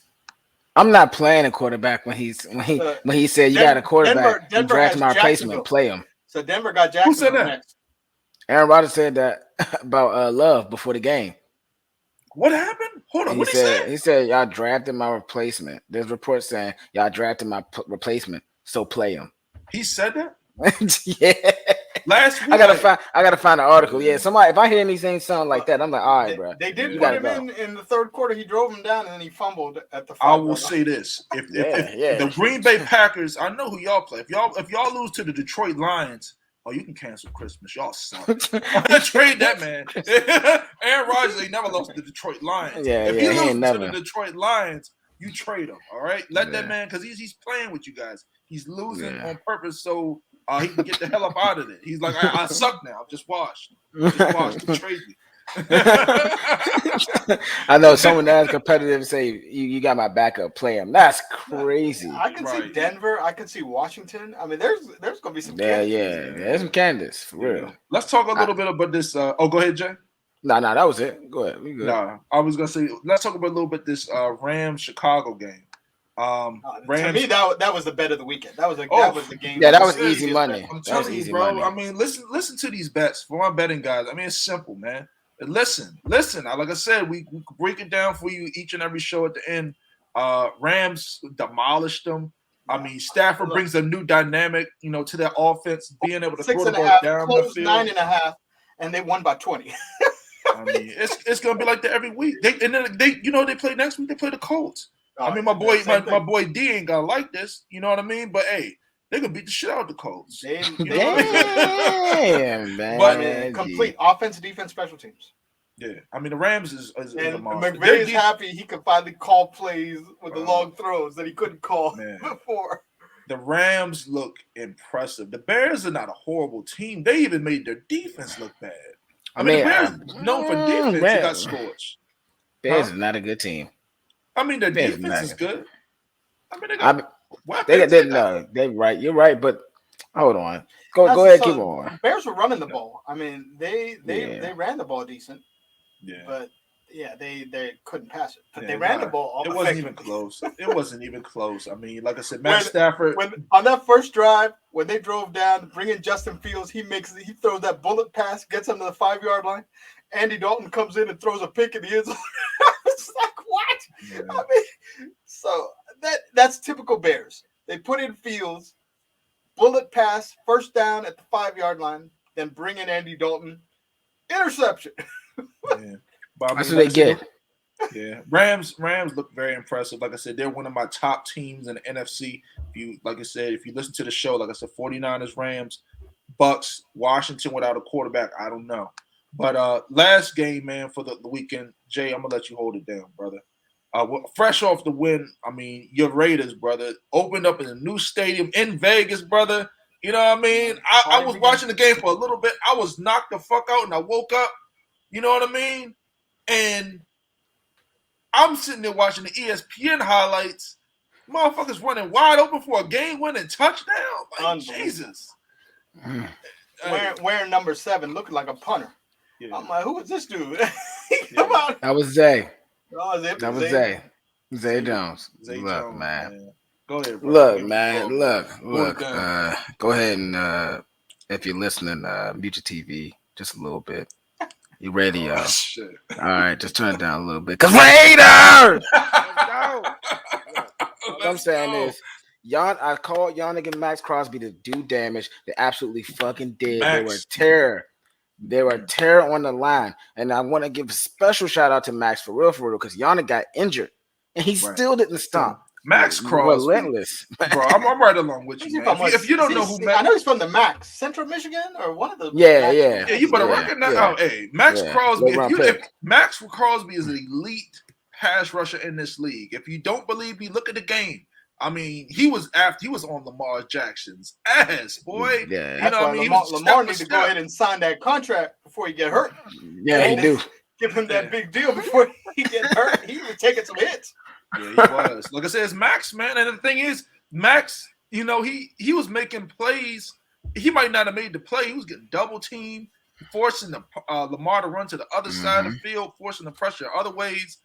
I'm not playing a quarterback when he said you got a quarterback. Denver you draft my replacement, play him. So Denver got Jacksonville. Who said that? Next. Aaron Rodgers said that about Love before the game. What happened? Hold on. What he said? He said y'all drafted my replacement. There's reports saying y'all drafted my replacement, so play him. He said that? Yeah. Last week, I gotta find an article. Yeah, somebody. If I hear anything sound like that, I'm like, all right, bro. They did put him in the third quarter. He drove him down and then he fumbled at the. I will say this: if the Green Bay Packers, I know who y'all play. If y'all lose to the Detroit Lions, you can cancel Christmas. Y'all suck. Trade that man. Aaron Rodgers ain't never lost to the Detroit Lions. If he loses to the Detroit Lions, you trade him. All right, let that man, because he's playing with you guys. He's losing on purpose, so he can get the hell up out of it. He's like, I suck now. I'm just washed. Trade me. I know someone that's competitive say you got my backup. Play him. That's crazy. I can see Denver. I can see Washington. I mean, there's gonna be some. There's some candidates for real. Let's talk a little bit about this. Go ahead, Jay. No, that was it. Go ahead. We good. No, I was gonna say let's talk about a little bit this Rams Chicago game. To me, that was the bet of the weekend. That was the game. Yeah, that was easy money. I'm telling you, bro. Money. I mean, listen to these bets for my betting guys. I mean, it's simple, man. Listen. Like I said, we break it down for you each and every show at the end. Rams demolished them. I mean, Stafford brings a new dynamic, to that offense, being able to throw the ball down the field. 9.5, and they won by 20. I mean, it's gonna be like that every week. They play next week. They play the Colts. I mean, my boy D ain't gonna like this. You know what I mean? But hey, They could beat the shit out of the Colts. Damn, man. But complete offense, defense, special teams. Yeah, I mean the Rams is a monster. McVay is happy he could finally call plays with the long throws that he couldn't call before. The Rams look impressive. The Bears are not a horrible team. They even made their defense look bad. I mean, the Bears known for defense. They got scores. Bears is not a good team. I mean, their defense is good. I mean, they got weapons. They're right. You're right, but hold on. Go ahead, keep on. Bears were running the ball. I mean, they ran the ball decent. Yeah. But they couldn't pass it. But they ran the ball. It wasn't even close. It wasn't even close. I mean, like I said, Matt Stafford. On that first drive, when they drove down, bring in Justin Fields, he throws that bullet pass, gets under the 5-yard line. Andy Dalton comes in and throws a pick in the end zone. It's like, what? Yeah. I mean, so that's typical Bears. They put in Fields, bullet pass, first down at the 5-yard line, then bring in Andy Dalton, interception. Yeah. But that's what they get. Yeah, Rams look very impressive. Like I said, they're one of my top teams in the NFC. If you listen to the show, like I said, 49ers, Rams, Bucks, Washington without a quarterback, I don't know. But last game, man, for the weekend, Jay, I'm gonna let you hold it down, brother. Fresh off the win, I mean, your Raiders, brother, opened up in a new stadium in Vegas, brother. You know what I mean? I was watching the game for a little bit. I was knocked the fuck out, and I woke up. You know what I mean? And I'm sitting there watching the ESPN highlights. Motherfuckers running wide open for a game-winning touchdown. Like, Jesus. Wearing number 7, looking like a punter. Yeah. I'm like, who is this dude? Come on. That was Zay. Oh, that was Zay. Zay Jones. Zay Look, Jones, man. Go ahead, bro. Look, man. Look. Go ahead and if you're listening, mute your TV just a little bit. You ready, y'all? Shit. All right, just turn it down a little bit. Cause Raiders! Let's go. What I'm saying is, I called Yannick and Max Crosby to do damage. They absolutely fucking did. Max. They were terror. They were terror on the line. And I want to give a special shout out to Max for real, because Yannick got injured. And he still didn't stop. Max Crosby. Relentless. Bro, I'm right along with you, man. If you don't know who Max... I know he's from the Max. Central Michigan or one of the... Yeah, you better recognize... Oh, hey, Max Crosby. If Max Crosby is an elite pass rusher in this league. If you don't believe me, look at the game. I mean, he was on Lamar Jackson's ass, boy. Yeah, you know what I mean? Lamar needs to go ahead and sign that contract before he get hurt. Yeah, he do. Give him that big deal before he get hurt. He was taking some hits. Yeah, he was. Like I said, it's Max, man. And the thing is, Max, you know, he was making plays. He might not have made the play. He was getting double teamed, forcing Lamar to run to the other side of the field, forcing the pressure other ways.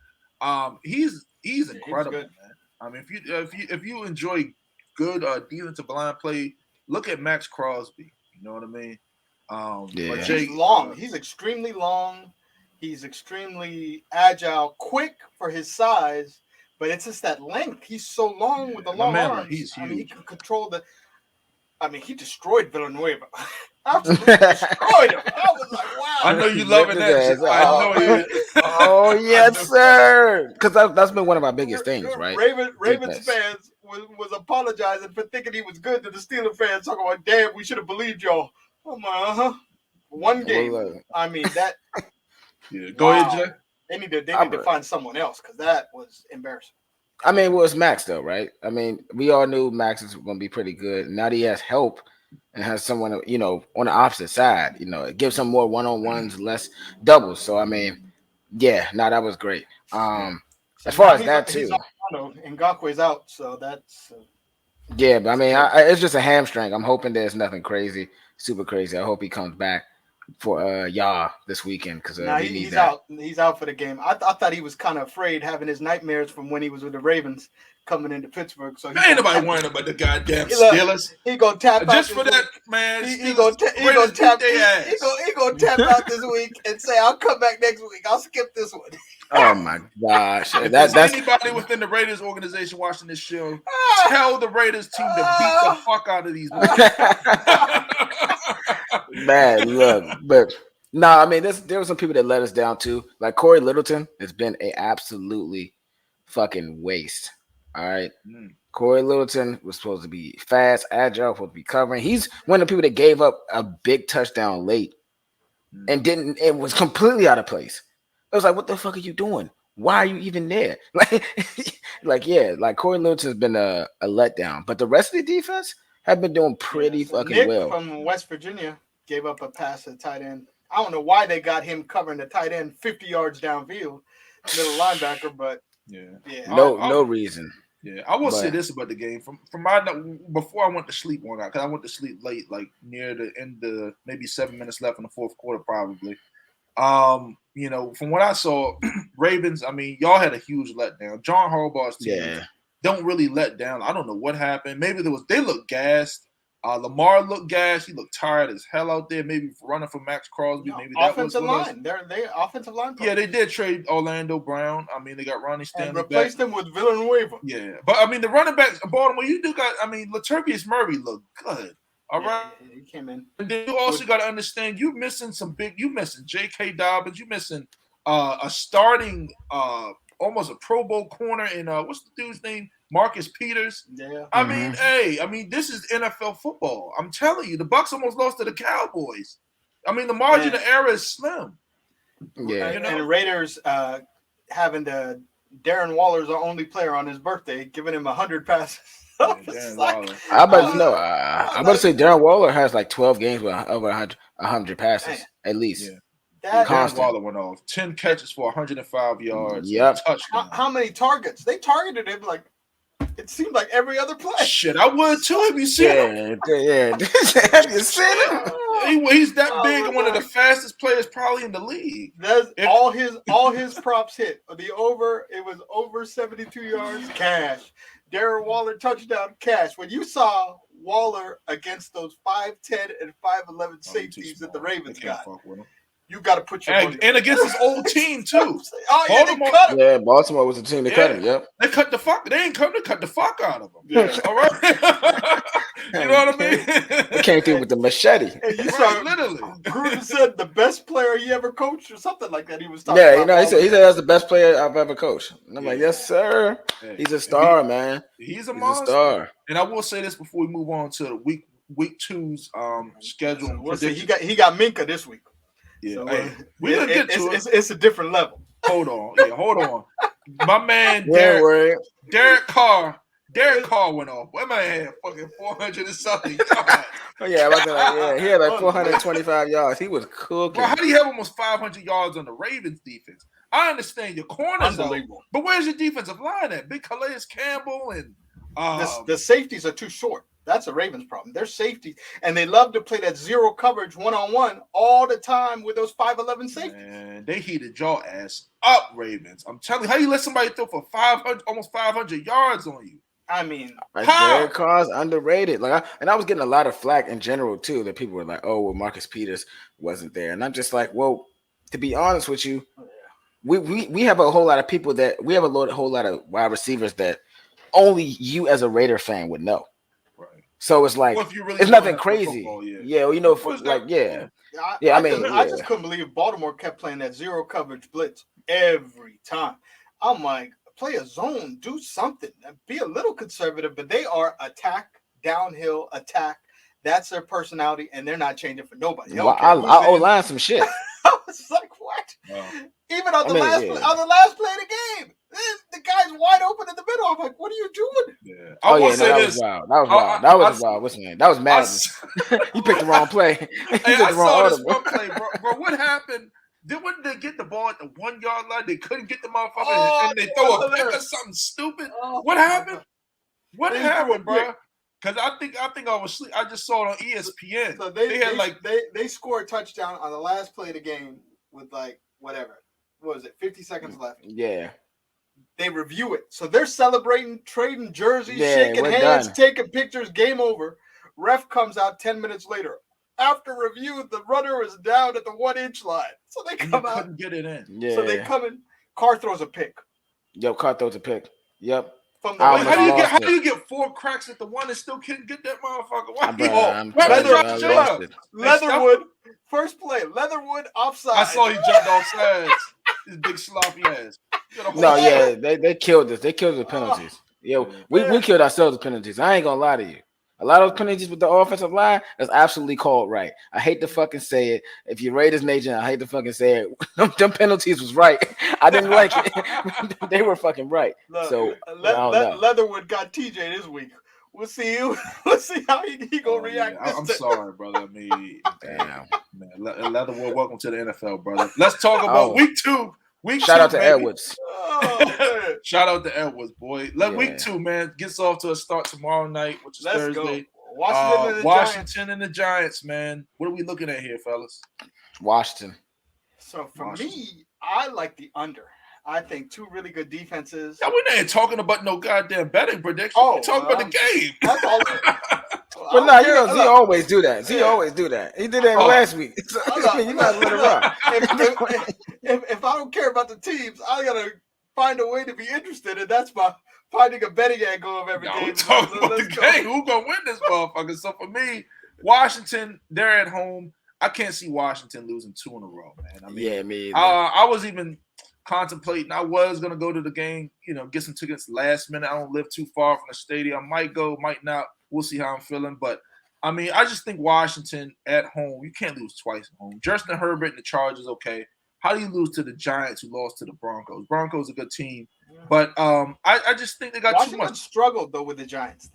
He's incredible, man. I mean, if you enjoy good defensive line play, look at Max Crosby. You know what I mean? But Jake, he's long. He's extremely long. He's extremely agile, quick for his size. But it's just that length. He's so long with the long arms. He's huge. I mean, he can control the. I mean, he destroyed Villanueva. Absolutely destroyed him. I was like, wow. I know you loving that. Oh yes, sir. Because that's been one of our biggest things, right? Ravens fans was apologizing for thinking he was good to the Steelers fans, talking about, damn, we should have believed y'all. I'm like, one game. I mean that. Yeah, go ahead, Jay. They need to find someone else because that was embarrassing. I mean, it was Max though, right? I mean, we all knew Max was going to be pretty good. Now that he has help and has someone, you know, on the opposite side, you know, it gives him more one-on-ones, less doubles. So I mean, that was great. As far as that too, Ngakwe's out, so that's. Yeah, but I mean, it's just a hamstring. I'm hoping there's nothing crazy, super crazy. I hope he comes back for this weekend because he's out. He's out for the game. I thought he was kind of afraid having his nightmares from when he was with the Ravens coming into Pittsburgh. So ain't nobody worrying about the goddamn Steelers. He gonna tap out just for that, man. He gonna tap out this week and say, "I'll come back next week. I'll skip this one." Oh my gosh! That's anybody within the Raiders organization watching this show. Tell the Raiders team to beat the fuck out of these. Man, look, but no, I mean, there were some people that let us down too. Like Corey Littleton has been a absolutely fucking waste. All right. Corey Littleton was supposed to be fast, agile, supposed to be covering. He's one of the people that gave up a big touchdown late and didn't. It was completely out of place. I was like, "What the fuck are you doing? Why are you even there?" Like Corey Littleton's been a letdown, but the rest of the defense have been doing pretty fucking Nick well. From West Virginia gave up a pass to tight end. I don't know why they got him covering the tight end 50 yards downfield, middle linebacker, but no reason. Yeah, I will say this about the game from my before I went to sleep one night because I went to sleep late, like near the end of maybe 7 minutes left in the fourth quarter, probably. From what I saw, Ravens. I mean, y'all had a huge letdown. John Harbaugh's team don't really let down. I don't know what happened. Maybe they looked gassed. Lamar looked gassed. He looked tired as hell out there. Maybe running for Max Crosby. Maybe that was offensive line. They're offensive line. Yeah, they did trade Orlando Brown. I mean, they got Ronnie Stanley and replaced him with Villanueva. Yeah, but I mean, the running backs in Baltimore, you do got. I mean, Latavius Murray looked good. All right, he came in. And then you also got to understand, you missing J.K. Dobbins. You missing a starting, almost a Pro Bowl corner in what's the dude's name? Marcus Peters. Yeah. I mean, this is NFL football. I'm telling you, the Bucs almost lost to the Cowboys. I mean, the margin of error is slim. Yeah. And the Raiders having Darren Waller's the only player on his birthday, giving him 100 passes. I'm about to say Darren Waller has like 12 games with over 100 passes at least. Yeah. Darren Waller went off 10 catches for 105 yards. Yep. How many targets? They targeted him like it seemed like every other play. Shit, I would too. Have you seen him? Yeah. Have you seen him? He's that big and one of the fastest players probably in the league. All his props hit. It was over 72 yards cash. Darren Waller touchdown cash. When you saw Waller against those 5'10" and 5'11" safeties that the Ravens got, you got to put your money and against his old team too. Baltimore was the team that cut him. Yep, they cut the fuck. They ain't come to cut the fuck out of him. Yeah. All right, you know what I mean? They came through with the machete. And you saw literally. Gruden said the best player he ever coached or something like that. He was talking. He said that's the best player I've ever coached. And I'm like, yes, sir. He's a star, man. He's a monster. Star. And I will say this before we move on to the week two's schedule. We'll see. He got Minka this week. Yeah, so, we're gonna get to it. It's a different level. Hold on. My man Derek Carr went off. My man had fucking 400 and something yards. He had like 425 yards. He was cooking. Bro, how do you have almost 500 yards on the Ravens defense? I understand your corners, but where's your defensive line at? Big Calais Campbell and the safeties are too short. That's a Ravens problem. They're safety, and they love to play that zero coverage one-on-one all the time with those 5'11" safeties. Man, they heated your ass up, Ravens. I'm telling you, how you let somebody throw for 500, almost 500 yards on you? I mean, Derek Carr's underrated. I was getting a lot of flack in general too. That people were like, "Oh, well, Marcus Peters wasn't there," and I'm just like, "Well, to be honest with you, we have a whole lot of people that we have a whole lot of wide receivers that only you as a Raider fan would know." So it's like it's nothing crazy. Football, I just couldn't believe Baltimore kept playing that zero coverage blitz every time. I'm like, play a zone, do something, be a little conservative. But they are downhill attack. That's their personality, and they're not changing for nobody. Well, I O-line some shit. I was like, what? Even on the last play of the game. The guy's wide open in the middle. I'm like, what are you doing? Yeah. That was wild. That was wild. What's his name? That was madness. You picked the wrong play. I saw this one play, bro. What happened? When they get the ball at the 1 yard line, they couldn't get the motherfucker, and they throw a pick or something stupid. What happened? What happened, bro? Because I think I was asleep. I just saw it on ESPN. So they scored a touchdown on the last play of the game with like whatever. What was it? 50 seconds left. Yeah. They review it. So they're celebrating, trading jerseys, shaking hands, taking pictures, game over. Ref comes out 10 minutes later. After review, the runner is down at the 1 inch line. So they come out. Couldn't get it in. Yeah. So they come in. Carr throws a pick. Carr throws a pick. Yep. From the how do you get 4 cracks at the 1 and still can't get that motherfucker? Leatherwood, first play. Leatherwood offside. I saw he jumped off sides. His big sloppy ass. They killed this. They killed the penalties. we killed ourselves with penalties. I ain't gonna lie to you. A lot of those penalties with the offensive line is absolutely called right. I hate to fucking say it. If you Raiders Nation, I hate to fucking say it. Them penalties was right. I didn't like it. They were fucking right. Look, so Leatherwood got TJ this week. We'll see you. We'll see how he gonna react. I'm sorry, brother. I mean, damn, man. Leatherwood, welcome to the NFL, brother. Let's talk about week 2. Shout out to Edwards. Shout out to Edwards, boy. Week 2, man, gets off to a start tomorrow night, which is Thursday. Go. Washington and the Giants, man. What are we looking at here, fellas? Washington. So for me, I like the under. I think 2 really good defenses. Yeah, we ain't talking about no goddamn betting prediction. We're talking about the game. That's all. But no, you know, Z always do that. Z always do that. He did that last week. So, you gotta let it rock. If I don't care about the teams, I gotta find a way to be interested, and that's by finding a betting angle of every game. We're talking about the game. Who's gonna win this motherfucker? So for me, Washington, they're at home. I can't see Washington losing 2 in a row, man. I mean, me. I was even contemplating. I was gonna go to the game, get some tickets last minute. I don't live too far from the stadium. I might go, might not. We'll see how I'm feeling. But I mean, I just think Washington at home, you can't lose twice at home. Justin Herbert and the Chargers, okay. How do you lose to the Giants who lost to the Broncos? Broncos are a good team. But I just think they got Washington too much. Struggled though with the Giants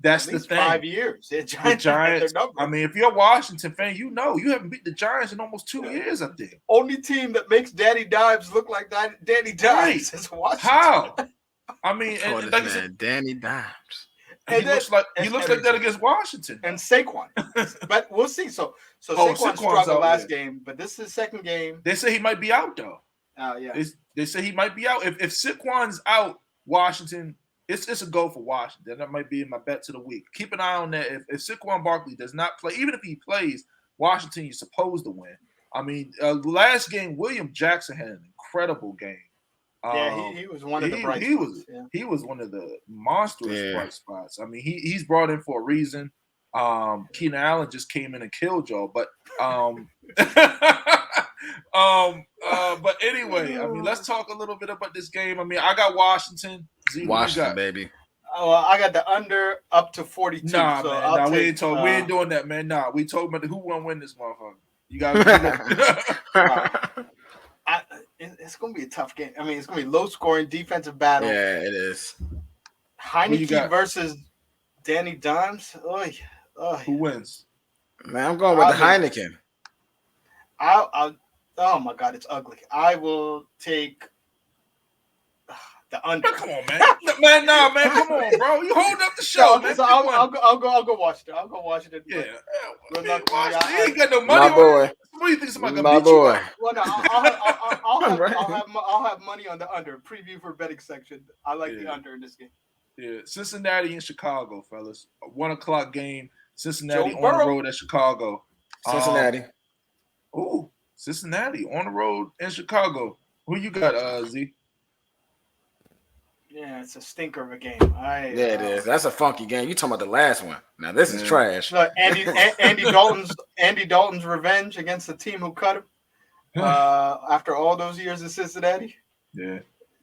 That's the thing. 5 years. The Giants. I mean, if you're a Washington fan, you haven't beat the Giants in almost 2 years. I think. Only team that makes Danny Dimes look like Danny Dimes is Washington. How? I mean, and like said, Danny Dimes. He looks like that against Washington and Saquon. But we'll see. So Saquon struggled last game, but this is his second game. They say he might be out though. Yeah. They say he might be out. If Saquon's out, Washington. It's a go for Washington. That might be in my bet to the week. Keep an eye on that. If Saquon Barkley does not play, even if he plays, Washington is supposed to win. I mean, last game, William Jackson had an incredible game. He was one of the bright spots. He was one of the monstrous bright spots. I mean, he's brought in for a reason. Keenan Allen just came in and killed y'all. But but anyway, I mean, let's talk a little bit about this game. I mean, I got Washington. Washington, baby. Oh, I got the under up to 42. Nah, so man. We ain't doing that, man. Nah, we talking about who won't win this motherfucker. You got. It's gonna be a tough game. I mean, it's gonna be low scoring defensive battle. Yeah, it is. Heineke versus Danny Dimes. Who wins? Man, I'm going with the Heineken. Oh my God, it's ugly. I will take the under. Come on, man. Man, come on, bro. You hold up the show, man. So I'll go watch it. I'll go watch it. Yeah. Good luck. You ain't got no money. My boy. What do you think somebody gonna beat you? Well, no, I'll have money on the under. Preview for betting section. I like the under in this game. Yeah, Cincinnati and Chicago, fellas. A 1:00 game. Cincinnati on the road at Chicago. Cincinnati. Cincinnati on the road in Chicago. Who you got, Z? Yeah, it's a stinker of a game. It is. That's a funky game. You talking about the last one? Now this is trash. Look, Andy Dalton's revenge against the team who cut him after all those years in Cincinnati. Yeah.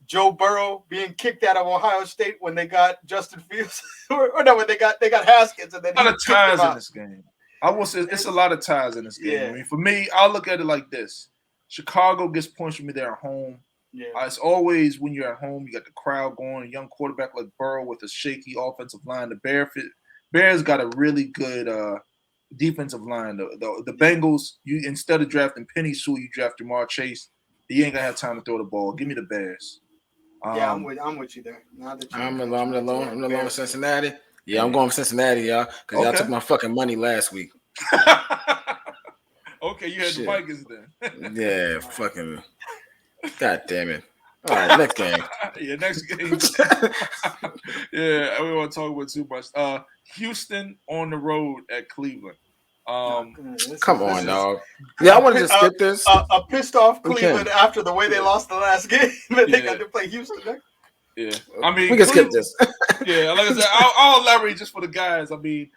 Joe Burrow being kicked out of Ohio State when they got Justin Fields, or no, when they got Haskins, and then a lot of ties in this game. I will say it's a lot of ties in this game. Yeah. I mean, for me, I'll look at it like this: Chicago gets points from me. They're at home. Yeah. It's always when you're at home, you got the crowd going. A young quarterback like Burrow with a shaky offensive line. The Bears got a really good defensive line. The Bengals, you instead of drafting Penny Sewell, you draft Jamar Chase. You ain't gonna have time to throw the ball. Give me the Bears. I'm with you there. I'm alone with Cincinnati. Yeah, I'm going with Cincinnati, y'all, because y'all took my fucking money last week. Okay, you had the Vikings then. Yeah, fucking. God damn it. All right, next game. Next game. Yeah, we won't talk about too much. Houston on the road at Cleveland. Come on, dog. Yeah, I wanted to skip this. A pissed off Cleveland after the way they lost the last game. They got to play Houston next. Yeah, I mean, we can skip this. Yeah, like I said, I'll elaborate just for the guys. I mean,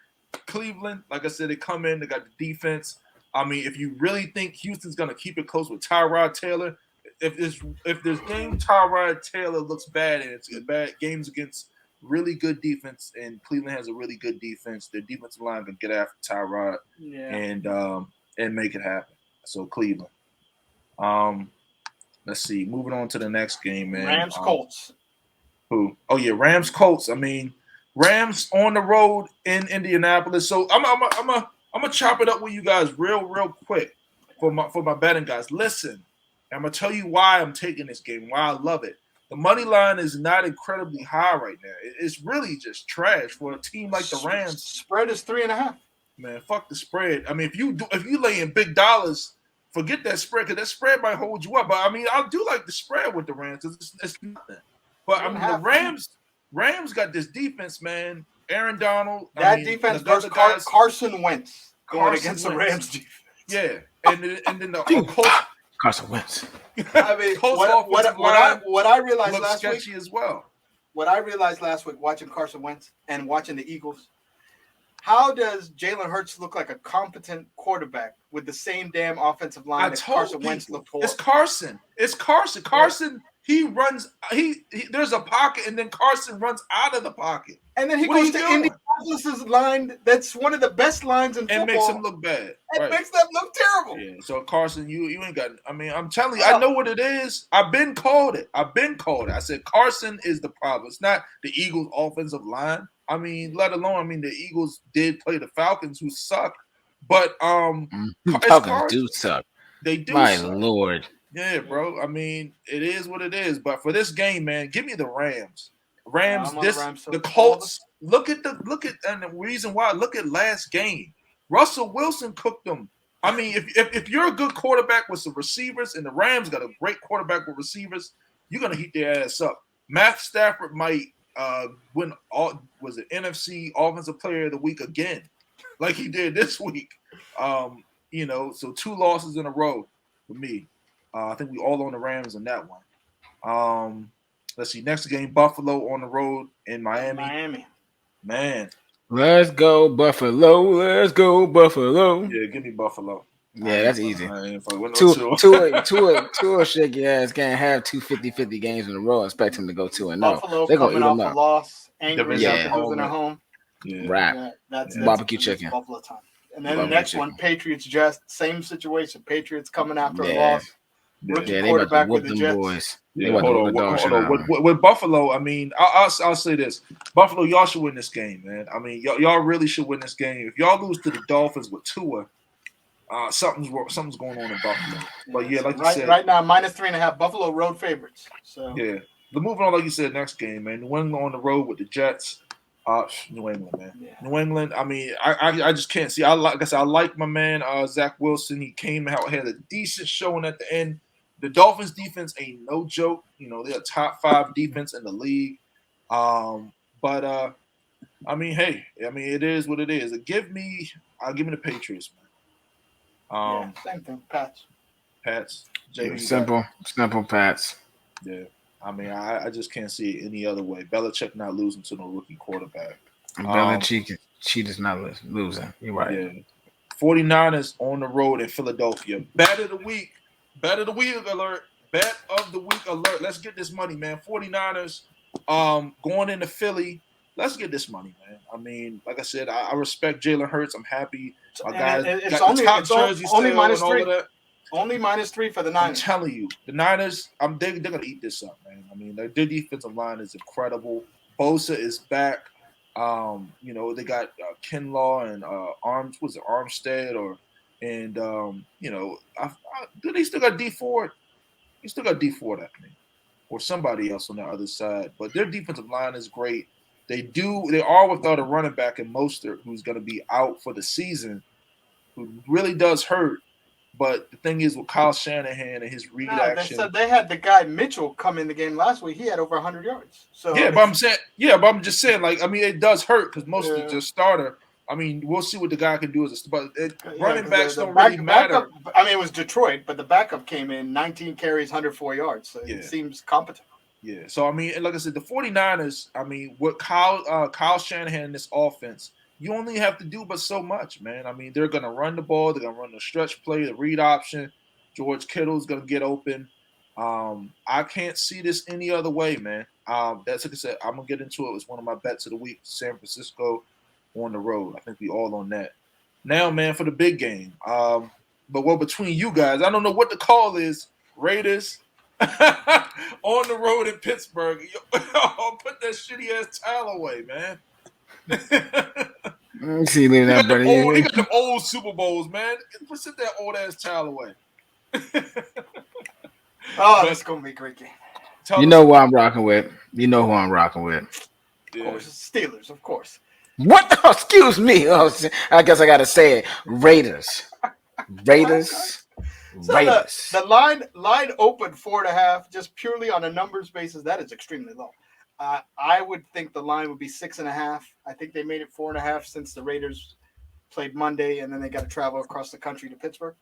Cleveland, like I said, they come in, they got the defense. I mean, if you really think Houston's gonna keep it close with Tyrod Taylor, if this game Tyrod Taylor looks bad and it's bad games against really good defense, and Cleveland has a really good defense. Their defensive line can get after Tyrod and make it happen. So Cleveland. Let's see. Moving on to the next game, man. Rams Colts. Who? Oh yeah, Rams Colts. I mean, Rams on the road in Indianapolis. So I'm gonna chop it up with you guys real quick for my betting guys. Listen, I'm gonna tell you why I'm taking this game, why I love it. The money line is not incredibly high right now. It's really just trash for a team like the Rams. Spread is 3.5. Man, fuck the spread. I mean, if you lay in big dollars, forget that spread, because that spread might hold you up. But I mean, I do like the spread with the Rams because it's nothing. But I mean, the Rams got this defense, man. Aaron Donald. That defense versus Carson Wentz going against the Rams defense. Yeah, and then the Colts. Carson Wentz. I mean, what I realized last sketchy week as well. What I realized last week watching Carson Wentz and watching the Eagles, how does Jalen Hurts look like a competent quarterback with the same damn offensive line that Carson Wentz looked for? It's Carson. Carson. He runs. He there's a pocket, and then Carson runs out of the pocket, and then he goes to Indianapolis' line. That's one of the best lines in football, and makes him look bad. It makes them look terrible. Yeah. So Carson, you ain't got. I mean, I'm telling you, I know what it is. I've been called it. I said Carson is the problem. It's not the Eagles' offensive line. I mean, let alone. The Eagles did play the Falcons, who suck. But Falcons do suck. They do. My suck. Lord. Yeah, bro. I mean, it is what it is. But for this game, man, give me the Rams. The Colts. Look at and the reason why. Look at last game. Russell Wilson cooked them. I mean, if you're a good quarterback with some receivers, and the Rams got a great quarterback with receivers, you're gonna heat their ass up. Matt Stafford might win NFC Offensive Player of the Week again, like he did this week. So 2 losses in a row for me. I think we all on the Rams on that one. Let's see. Next game, Buffalo on the road in Miami. Man. Let's go, Buffalo. Let's go, Buffalo. Yeah, give me Buffalo. Yeah, that's easy. Tua shake your ass. Can't have 2 50-50 games in a row. Expect him to go 2-0. Buffalo they're coming off a loss. Angry after losing at home. Yeah. Right. That's barbecue chicken. Buffalo time. And then the next one, Patriots, just same situation. Patriots coming after a loss. Rookie quarterback with the Jets. Boys. Hold on. With Buffalo, I mean, I'll say this: Buffalo, y'all should win this game, man. I mean, y'all really should win this game. If y'all lose to the Dolphins with Tua, something's going on in Buffalo. But yeah, like you said, right now -3.5. Buffalo road favorites. So yeah, but moving on, like you said, next game, man. New England on the road with the Jets. New England, man. Yeah. New England. I mean, I just can't see. I like my man Zach Wilson. He came out, had a decent showing at the end. The Dolphins defense ain't no joke. They're a top 5 defense in the league. But I mean, hey, it is what it is. Give me the Patriots, man. Same thing. Pats. Simple Pats. Yeah. I mean, I just can't see it any other way. Belichick not losing to no rookie quarterback. Belichick, she does not losing. You're right. Yeah. 49ers on the road in Philadelphia. Bet of the week alert. Bet of the week alert. Let's get this money, man. 49ers going into Philly. Let's get this money, man. I mean, like I said, I respect Jalen Hurts. I'm happy. My guys it's got only, the top it's jerseys only still minus and all 3. of that. Only -3 for the Niners. I'm telling you, the Niners, they're going to eat this up, man. I mean, their defensive line is incredible. Bosa is back. They got Kinlaw and Armstead they still got D Ford. He still got D Ford, I think, or somebody else on the other side. But their defensive line is great. They are without a running back in Mostert, who's going to be out for the season, who really does hurt. But the thing is, with Kyle Shanahan and his read action, they had the guy Mitchell come in the game last week. He had over 100 yards. So but I'm just saying, like, I mean, it does hurt because most of the starter. I mean, we'll see what the guy can do running backs don't really matter. It was Detroit, but the backup came in 19 carries, 104 yards. So it seems competent. Yeah. So, I mean, and like I said, the 49ers, I mean, with Kyle Shanahan in this offense, you only have to do but so much, man. I mean, they're going to run the ball. They're going to run the stretch play, the read option. George Kittle's going to get open. I can't see this any other way, man. That's like I said. I'm gonna get into it. It's one of my bets of the week. San Francisco on the road. I think we all on that. Now, man, for the big game. But between you guys, I don't know what the call is. Raiders on the road in Pittsburgh. Put that shitty ass towel away, man. Let me see, leave that buddy. They got them old Super Bowls, man. Sit that old ass towel away. That's gonna be a great game. You know who I'm rocking with. You know who I'm rocking with. Of course, Steelers, of course. What? Oh, excuse me. Oh, I guess I gotta say it. Raiders. So the line opened 4.5, just purely on a numbers basis. That is extremely low. I would think the line would be 6.5. I think they made it 4.5 since the Raiders played Monday, and then they got to travel across the country to Pittsburgh.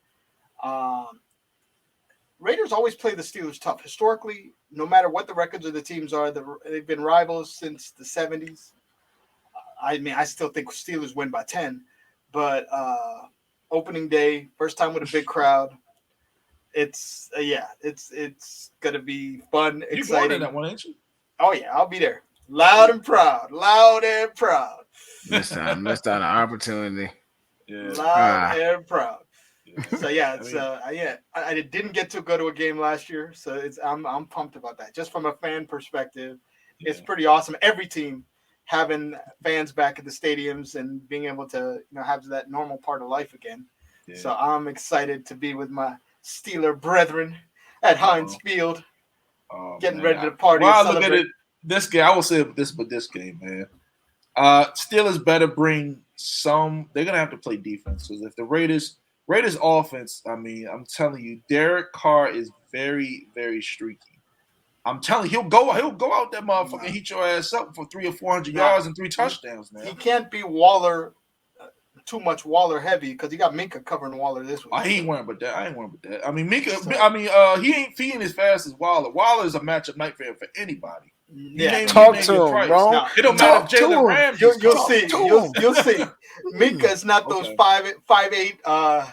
Raiders always play the Steelers tough. Historically, no matter what the records of the teams are, they've been rivals since the 70s. I mean, I still think Steelers win by 10, but opening day, first time with a big crowd. It's gonna be fun, exciting. You going in that one, ain't you? Oh yeah, I'll be there, loud and proud. Missed out an opportunity. Yeah, loud and proud. So yeah, I didn't get to go to a game last year, so I'm pumped about that. Just from a fan perspective, it's pretty awesome. Every team having fans back at the stadiums and being able to have that normal part of life again. Yeah. So I'm excited to be with my Steeler brethren at Heinz Field, getting ready to party. Well, I look at it. This game, I will say this game, man. Steelers better bring some. They're gonna have to play defense because if the Raiders offense, I mean, I'm telling you, Derek Carr is very, very streaky. I'm telling you, he'll go out that motherfucker and heat your ass up for 300 or 400 yards and 3 touchdowns, man. He can't be Waller, too much Waller heavy because he got Minka covering Waller this week. I ain't worried about that. I mean, Minka. He ain't feeding as fast as Waller. Waller is a matchup nightmare for anybody. Yeah, talk to him, bro. It don't matter if Jalen Ramsey. You'll see. Minka is not those 5'8"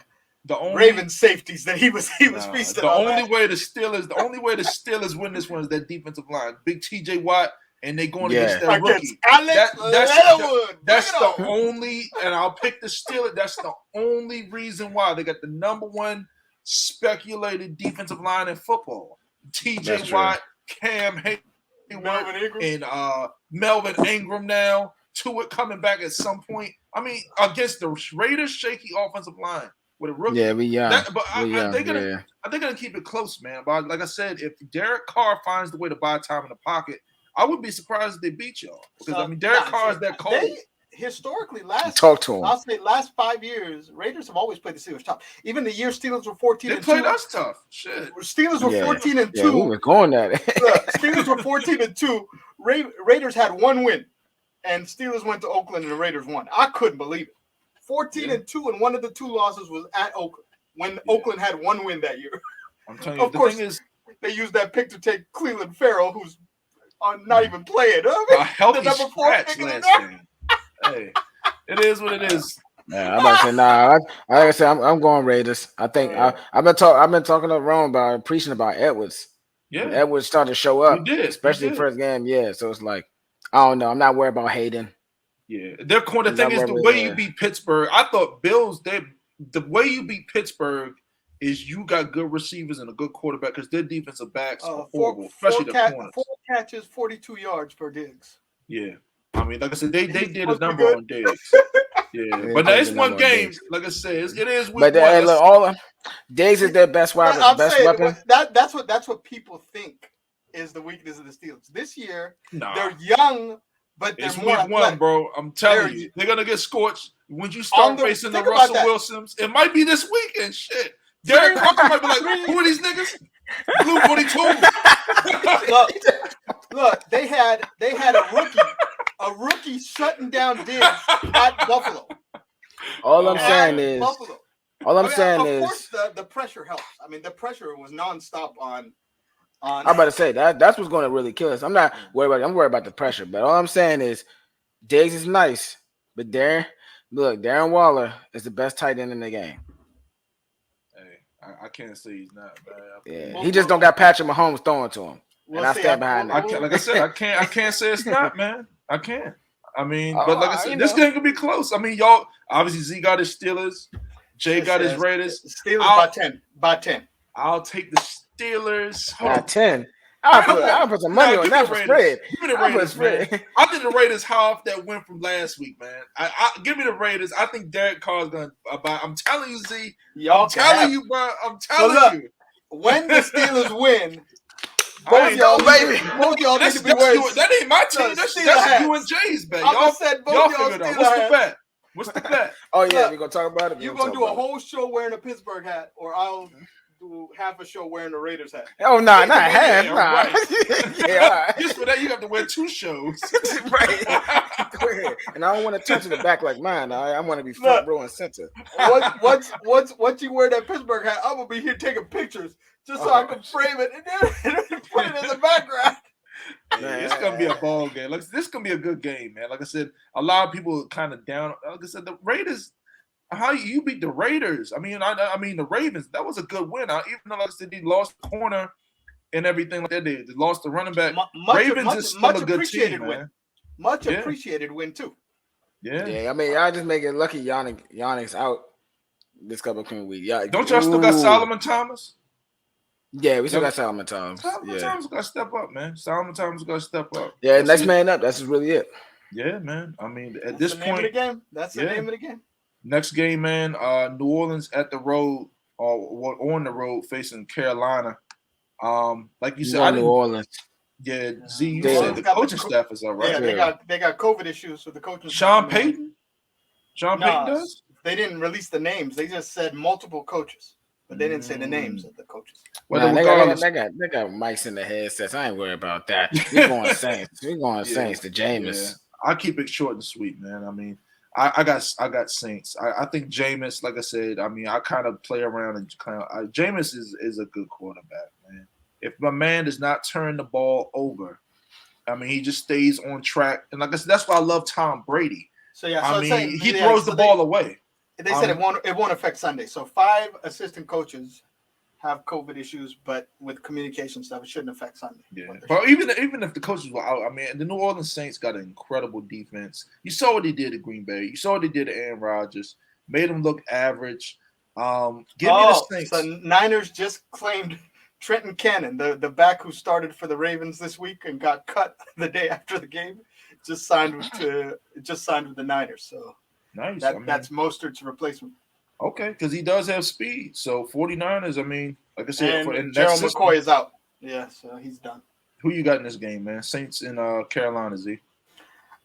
Ravens safeties that he was feasting on. The only way the Steelers win this one is that defensive line. Big TJ Watt, and they going against that rookie. That's the only, and I'll pick the Steelers. That's the only reason why they got the number one speculated defensive line in football. TJ Watt, Cam Hayward, and Melvin Ingram now. Tua coming back at some point. I mean, against the Raiders' shaky offensive line. With a rookie. Yeah, I think they're gonna keep it close, man. But like I said, if Derek Carr finds the way to buy time in the pocket, I would be surprised if they beat y'all. Because Derek Carr is that cold. Historically, talk to him. I'll say last 5 years, Raiders have always played the Steelers tough. Even the year Steelers were 14-2. They played us tough. Shit. Steelers were 14-2. Yeah, we were going at it. Steelers were 14-2. Raiders had one win, and Steelers went to Oakland and the Raiders won. I couldn't believe it. 14-2, and one of the 2 losses was at Oakland when Oakland had one win that year. I'm telling you, of course, they used that pick to take Cleveland Farrell, who's not even playing. A healthy scratch last game. Hey, it is what it is. Yeah, I'm about to say like I said, I'm going Raiders. I think I've been talking to Rome about preaching about Edwards. Yeah, when Edwards started to show up, especially the first game. Yeah, so it's like I don't know. I'm not worried about Hayden. Yeah, their corner. The thing is, the way you beat Pittsburgh, I thought Bills. The way you beat Pittsburgh is you got good receivers and a good quarterback because their defensive backs are horrible, especially the corners. 4 catches, 42 yards per Diggs. Yeah, I mean, like I said, they did a number on Diggs. Yeah, but it's one game. Like I said, it is. But look, Diggs is their best weapon. That's what people think is the weakness of the Steelers this year. They're young. But it's week one, bro. I'm telling you, they're gonna get scorched when you start facing the Russell Wilsons. It might be this weekend. Shit, Derek Carr might be like, "Who are these niggas?" Blue 42. Look, they had a rookie shutting down Diggs at Buffalo. All I'm saying is, of course, the pressure helps. I mean, the pressure was nonstop on. I'm about to say that's what's going to really kill us. I'm not worried about it. I'm worried about the pressure. But all I'm saying is Diggs is nice. But Darren Waller is the best tight end in the game. Hey, I can't say he's not bad. Yeah, he just don't got Patrick Mahomes throwing to him. and I stand behind that. Like I said, I can't say it's not, man. I can't. I mean, but like I said, this know. game could be close. I mean, y'all obviously Z got his Steelers, Jay got his Raiders. Steelers by 10. I'll take the Steelers. By 10. I'll put some money on that for spread. Give me the Raiders, man. I think the Raiders half that win from last week, man. Give me the Raiders. I think Derek Carr's gonna buy. I'm telling you, Z. I'm telling you, bro. I'm telling you. When the Steelers win, both y'all need to be worried. That ain't my team. That's you and Jay's bet. Y'all figure it out. What's the bet? What's the bet? Oh yeah, we're gonna talk about it. You're gonna do a whole show wearing a Pittsburgh hat, or I'll do half a show wearing a Raiders hat. Oh no, not half. Yeah, nah. Right. Yeah, just for that, you have to wear 2 shows. Right. Go ahead. And I don't want to touch the back like mine. I want to be front row and center. Once you wear that Pittsburgh hat, I'm gonna be here taking pictures just so I can frame it and then put it in the background. Man, it's gonna be a ball game. Like, this gonna be a good game, man. Like I said, a lot of people kind of down. Like I said, the Raiders. How you beat the Raiders? I mean, the Ravens. That was a good win. Even though, like I said, they lost the corner and everything like that. They lost the running back. Ravens is still a good team, man. Much appreciated win too. Yeah. I mean, y'all just make it lucky. Yannick's out this couple of weeks. Don't y'all still got Solomon Thomas? Yeah, we still got Solomon Thomas. Solomon Thomas got to step up, man. Solomon Thomas got to step up. Yeah, next man up. That's really it. Yeah, man. I mean, at That's this point, that's the name of the game. Next game, man. New Orleans at the road or on the road facing Carolina. Like you said, New Orleans. Yeah, Z. You said the coaching staff is all right. Yeah, they got COVID issues with the coaching. Sean Payton. Sean Payton does. They didn't release the names. They just said multiple coaches, but they didn't say the names of the coaches. Well, they got mics in the headsets. I ain't worried about that. We're going Saints. Saints to Jameis. Yeah. I keep it short and sweet, man. I mean, I got Saints. I think Jameis, like I said, I mean, I kind of play around and Jameis is a good quarterback, man. If my man does not turn the ball over, I mean, he just stays on track. And like I said, that's why I love Tom Brady. So yeah, I mean, he throws the ball away. They said it won't affect Sunday. So 5 assistant coaches have COVID issues, but with communication stuff, it shouldn't affect Sunday. Yeah, but even if the coaches were out, I mean, the New Orleans Saints got an incredible defense. You saw what they did at Green Bay. You saw what they did to Aaron Rodgers. Made them look average. Give me the Saints. So Niners just claimed Trenton Cannon, the back who started for the Ravens this week and got cut the day after the game, just signed with the Niners. So nice. That's Mostert's replacement. Okay, because he does have speed. So 49ers, I mean, like I said, and Gerald McCoy is out. Yeah, so he's done. Who you got in this game, man? Saints in Carolina, Z?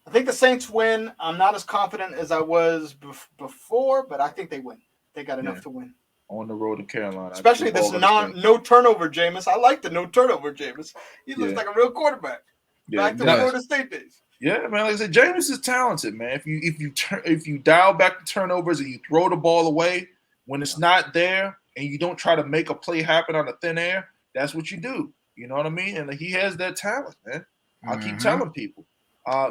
I think the Saints win. I'm not as confident as I was before, but I think they win. They got enough to win. On the road in Carolina. Especially this no turnover Jameis. I like the no turnover Jameis. He looks like a real quarterback. Back to Florida State days. Yeah, man. Like I said, Jameis is talented, man. If you dial back the turnovers and you throw the ball away when it's not there, and you don't try to make a play happen on the thin air, that's what you do. You know what I mean? And he has that talent, man. I keep telling people.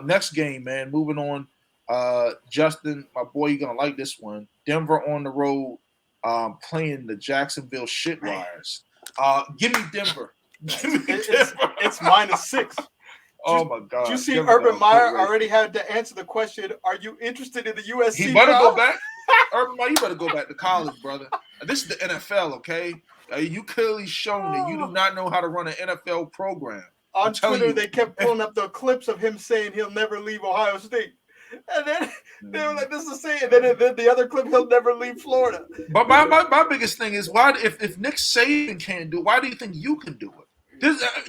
Next game, man. Moving on. Justin, my boy, you're gonna like this one. Denver on the road, playing the Jacksonville Shitwires. Give me Denver. It's -6. Oh my God! Did you see Urban Meyer already had to answer the question? Are you interested in the USC? He better go back. Urban Meyer, you better go back to college, brother. This is the NFL, okay? You clearly shown that you do not know how to run an NFL program. On Twitter, they kept pulling up the clips of him saying he'll never leave Ohio State. And then they were like, this is saying, and then the other clip, he'll never leave Florida. But my biggest thing is, why if Nick Saban can't do it, why do you think you can do it?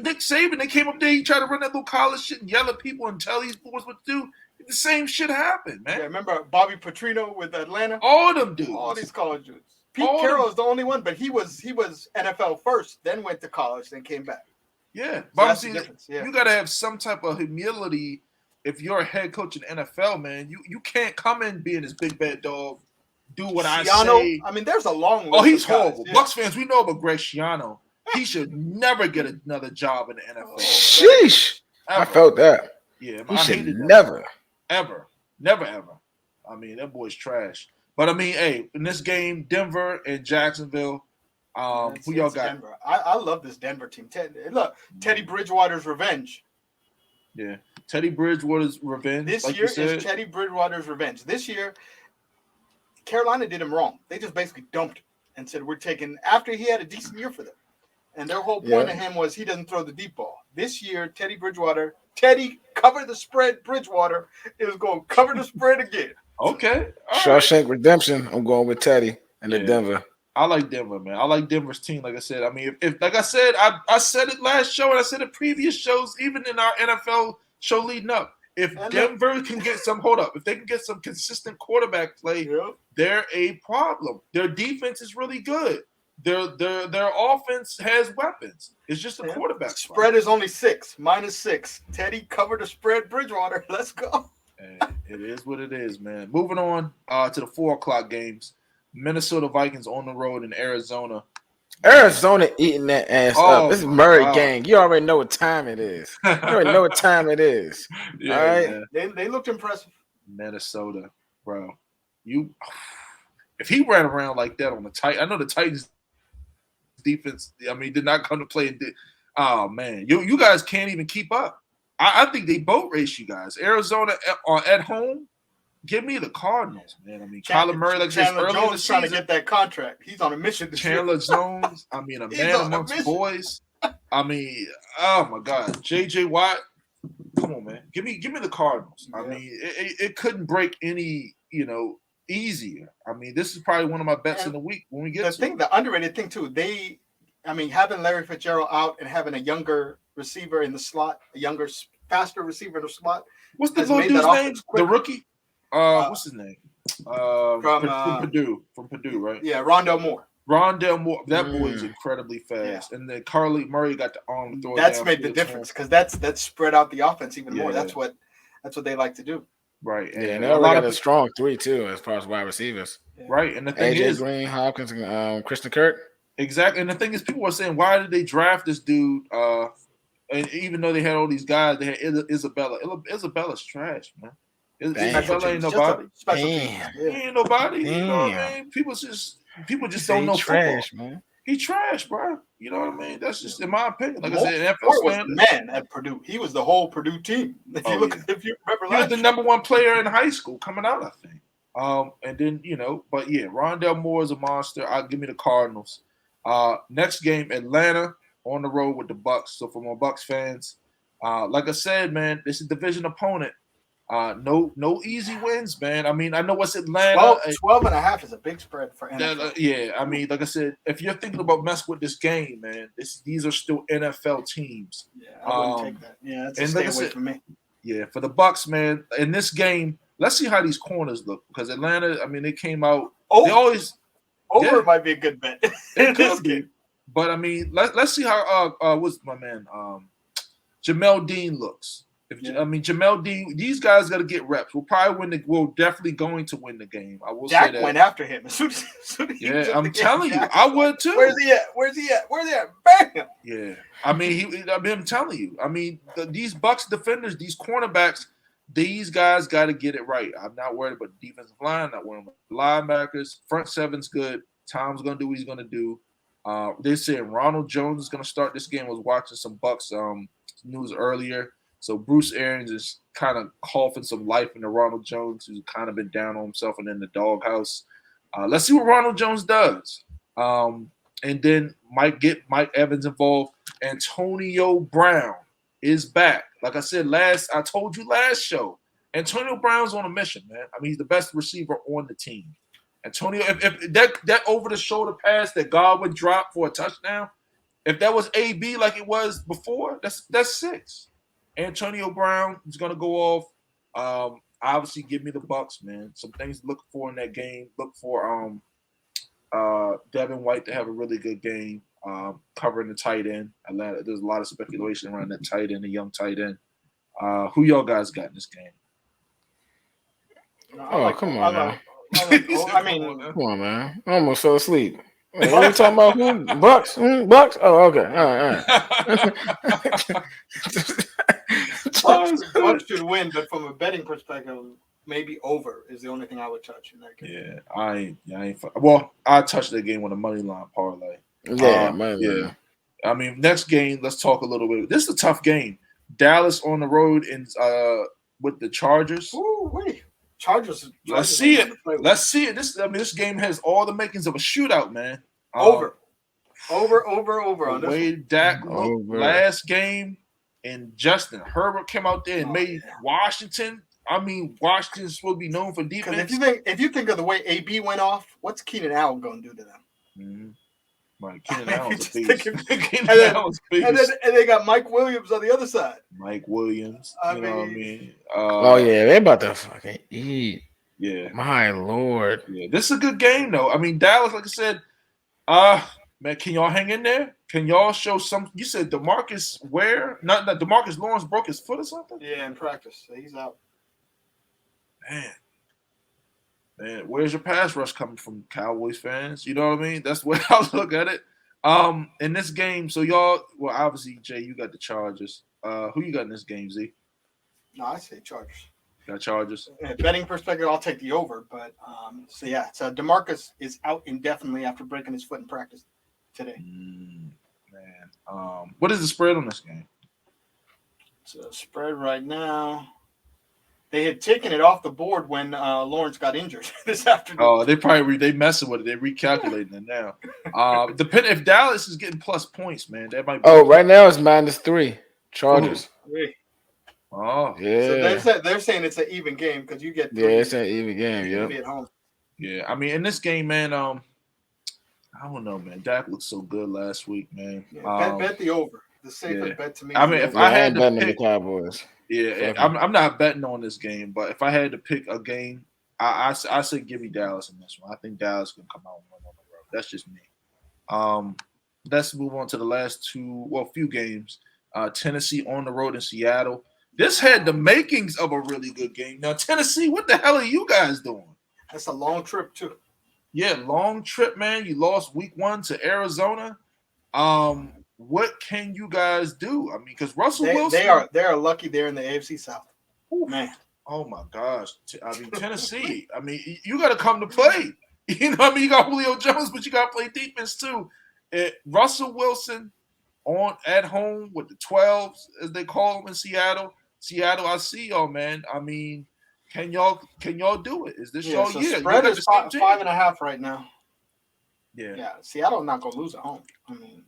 Nick Saban, they came up there, he tried to run that little college shit and yell at people and tell these boys what to do. The same shit happened, man. Yeah, remember Bobby Petrino with Atlanta? All of them dudes. All these college dudes. Pete Carroll is the only one, but he was NFL first, then went to college, then came back. Yeah. So but that's see, the difference. Yeah. You got to have some type of humility if you're a head coach in the NFL, man. You can't come in being this big bad dog, do what I say. I mean, there's a long list. Oh, he's horrible. Yeah. Bucs fans, we know about Greg Schiano. He should never get another job in the NFL. Sheesh. Ever. I felt that. Yeah, he should never. Ever. Never, ever. I mean, that boy's trash. But, I mean, hey, in this game, Denver and Jacksonville, Who y'all got? Denver. I love this Denver team. Look, Teddy Bridgewater's revenge. Yeah, Teddy Bridgewater's revenge. This year is Teddy Bridgewater's revenge. This year, Carolina did him wrong. They just basically dumped him and said, we're taking, after he had a decent year for them. And their whole point of him was he doesn't throw the deep ball. This year, Teddy cover the spread. Bridgewater is going to cover the spread again. Okay. Shawshank Redemption. I'm going with Teddy and the Denver. I like Denver, man. I like Denver's team. Like I said, I mean, if like I said, I said it last show and I said it previous shows, even in our NFL show leading up. If Denver can get if they can get some consistent quarterback play, they're a problem. Their defense is really good. Their offense has weapons. It's just a quarterback. Spread is only -6. Teddy covered the spread. Bridgewater, let's go. And it is what it is, man. Moving on to the 4:00 games. Minnesota Vikings on the road in Arizona. Arizona eating that ass up. This is Murray gang. You already know what time it is. You already know what time it is. All right. They looked impressive. Minnesota, bro. If he ran around like that on the Titans, I know the Titans defense, I mean, did not come to play. Oh man, you guys can't even keep up. I think they boat race you guys. Arizona at home. Give me the Cardinals, man. I mean, Kyler Murray, like Chandler Jones trying to get that contract. He's on a mission. Chandler Jones, I mean, a man amongst boys. I mean, oh my God, J.J. Watt. Come on, man. Give me the Cardinals. I mean, it couldn't break any, easier. I mean, this is probably one of my bets in the week when we get to it. The underrated thing too. Having Larry Fitzgerald out and having a younger receiver in the slot, faster receiver in the slot. What's the little dude's name? The rookie. What's his name? From Purdue. From Purdue, right? Yeah, Rondell Moore. That boy is incredibly fast. Yeah. And then Carly Murray got the arm to throw. That's made the difference because that's spread out the offense even more. That's what they like to do. Right. And they already got a strong 3 too as far as wide receivers. Yeah. Right. And the thing AJ Green, Hopkins, and Christian Kirk. Exactly. And the thing is, people are saying, why did they draft this dude? And even though they had all these guys, they had Isabella. Isabella's trash, man. Isabella ain't nobody. He ain't nobody. You know what I mean? People just don't know trash, football. Man. He trash, bro. You know what I mean? That's just in my opinion. Like Moore, I said, NFL was the man at Purdue. He was the whole Purdue team. If you remember, he was the number 1 player in high school coming out, I think. And then but yeah, Rondell Moore is a monster. I'll give me the Cardinals. Next game, Atlanta on the road with the Bucs. So for my Bucs fans, like I said, man, this is a division opponent. No easy wins, man. I mean, I know it's Atlanta. 12.5 is a big spread for NFL. Yeah, I mean, like I said, if you're thinking about messing with this game, man, these are still NFL teams. Yeah, I wouldn't take that. Yeah, that's a stay away from me. Yeah, for the Bucs, man, in this game, let's see how these corners look because Atlanta, I mean, they came out. They always over might be a good bet. It could be, but I mean, let's see how what's my man Jamel Dean looks. Jamel Dean, these guys got to get reps. We're definitely going to win the game. I will say that. Went after him. I'm telling you, I would too. Where's he at? Bam! Yeah, I mean, I'm telling you. I mean, these Bucs defenders, these cornerbacks, these guys got to get it right. I'm not worried about the defensive line. Not worried about the linebackers. Front seven's good. Tom's gonna do what he's gonna do. They're saying Ronald Jones is gonna start this game. I was watching some Bucs news earlier. So Bruce Arians is kind of coughing some life into Ronald Jones, who's kind of been down on himself and in the doghouse. Let's see what Ronald Jones does. And then get Mike Evans involved. Antonio Brown is back. Like I said I told you last show, Antonio Brown's on a mission, man. I mean, he's the best receiver on the team. Antonio, if that over-the-shoulder pass that Godwin dropped for a touchdown, if that was AB like it was before, that's 6. Antonio Brown is going to go off. Obviously, give me the Bucs, man. Some things to look for in that game. Look for Devin White to have a really good game covering the tight end. Atlanta, there's a lot of speculation around that tight end, the young tight end. Who y'all guys got in this game? Come on, man. Come on, man. I almost fell asleep. Wait, what are you talking about? Bucks? Bucks? Oh, okay. All right. Bucks should win, but from a betting perspective, maybe over is the only thing I would touch in that game. Yeah, I ain't. Well, I touched that game with a money line parlay. Yeah, man. Yeah. I mean, next game, let's talk a little bit. This is a tough game. Dallas on the road and with the Chargers. Ooh, wait. Chargers. Let's see it. Let's see it. This game has all the makings of a shootout, man. Over on this way Dak looked last game, and Justin Herbert came out there and made Washington. I mean, Washington's supposed to be known for defense. If you think of the way AB went off, what's Keenan Allen going to do to them? Mm-hmm. Right, Keenan Allen's a beast. And they got Mike Williams on the other side. Mike Williams. You know what I mean? They're about to fucking eat. Yeah. My Lord. Yeah, this is a good game, though. I mean, Dallas, like I said, man, can y'all hang in there? Can y'all show some? You said DeMarcus Ware? Not DeMarcus Lawrence broke his foot or something? Yeah, in practice. He's out. Man, where's your pass rush coming from, Cowboys fans? You know what I mean? That's the way I look at it. In this game, so y'all, well, obviously, Jay, you got the Chargers. Who you got in this game, Z? No, I say Chargers. Got Chargers. Betting perspective, I'll take the over. But so DeMarcus is out indefinitely after breaking his foot in practice today. Man, what is the spread on this game? So spread right now. They had taken it off the board when Lawrence got injured this afternoon. Oh, they messing with it. They're recalculating it now. Depending if Dallas is getting plus points, man, that might be. Oh, right now it's -3. Chargers. Oh, yeah. So they're saying it's an even game because you get 3. Yeah, it's an even game. Yeah. Be at home. Yeah, I mean, in this game, man, I don't know, man. Dak looked so good last week, man. Yeah, bet the over. The safest bet to me. I mean, if I had to pick the Cowboys. Yeah, I'm not betting on this game, but if I had to pick a game, I say give me Dallas in this one. I think Dallas can come out and win on the road. That's just me. Let's move on to the last few games. Tennessee on the road in Seattle. This had the makings of a really good game. Now, Tennessee, what the hell are you guys doing? That's a long trip too. Yeah, long trip, man. You lost week 1 to Arizona. What can you guys do? I mean, because Russell Wilson, they are lucky they're in the AFC South. Ooh, man. Oh my gosh. I mean, Tennessee. I mean, you got to come to play. You know what I mean? You got Julio Jones, but you got to play defense too. Russell Wilson at home with the 12s, as they call them in Seattle. Seattle, I see y'all, man. I mean, can y'all do it? Is this y'all year? Spread is 5.5 right now. Yeah. Seattle not gonna lose at home. I mean,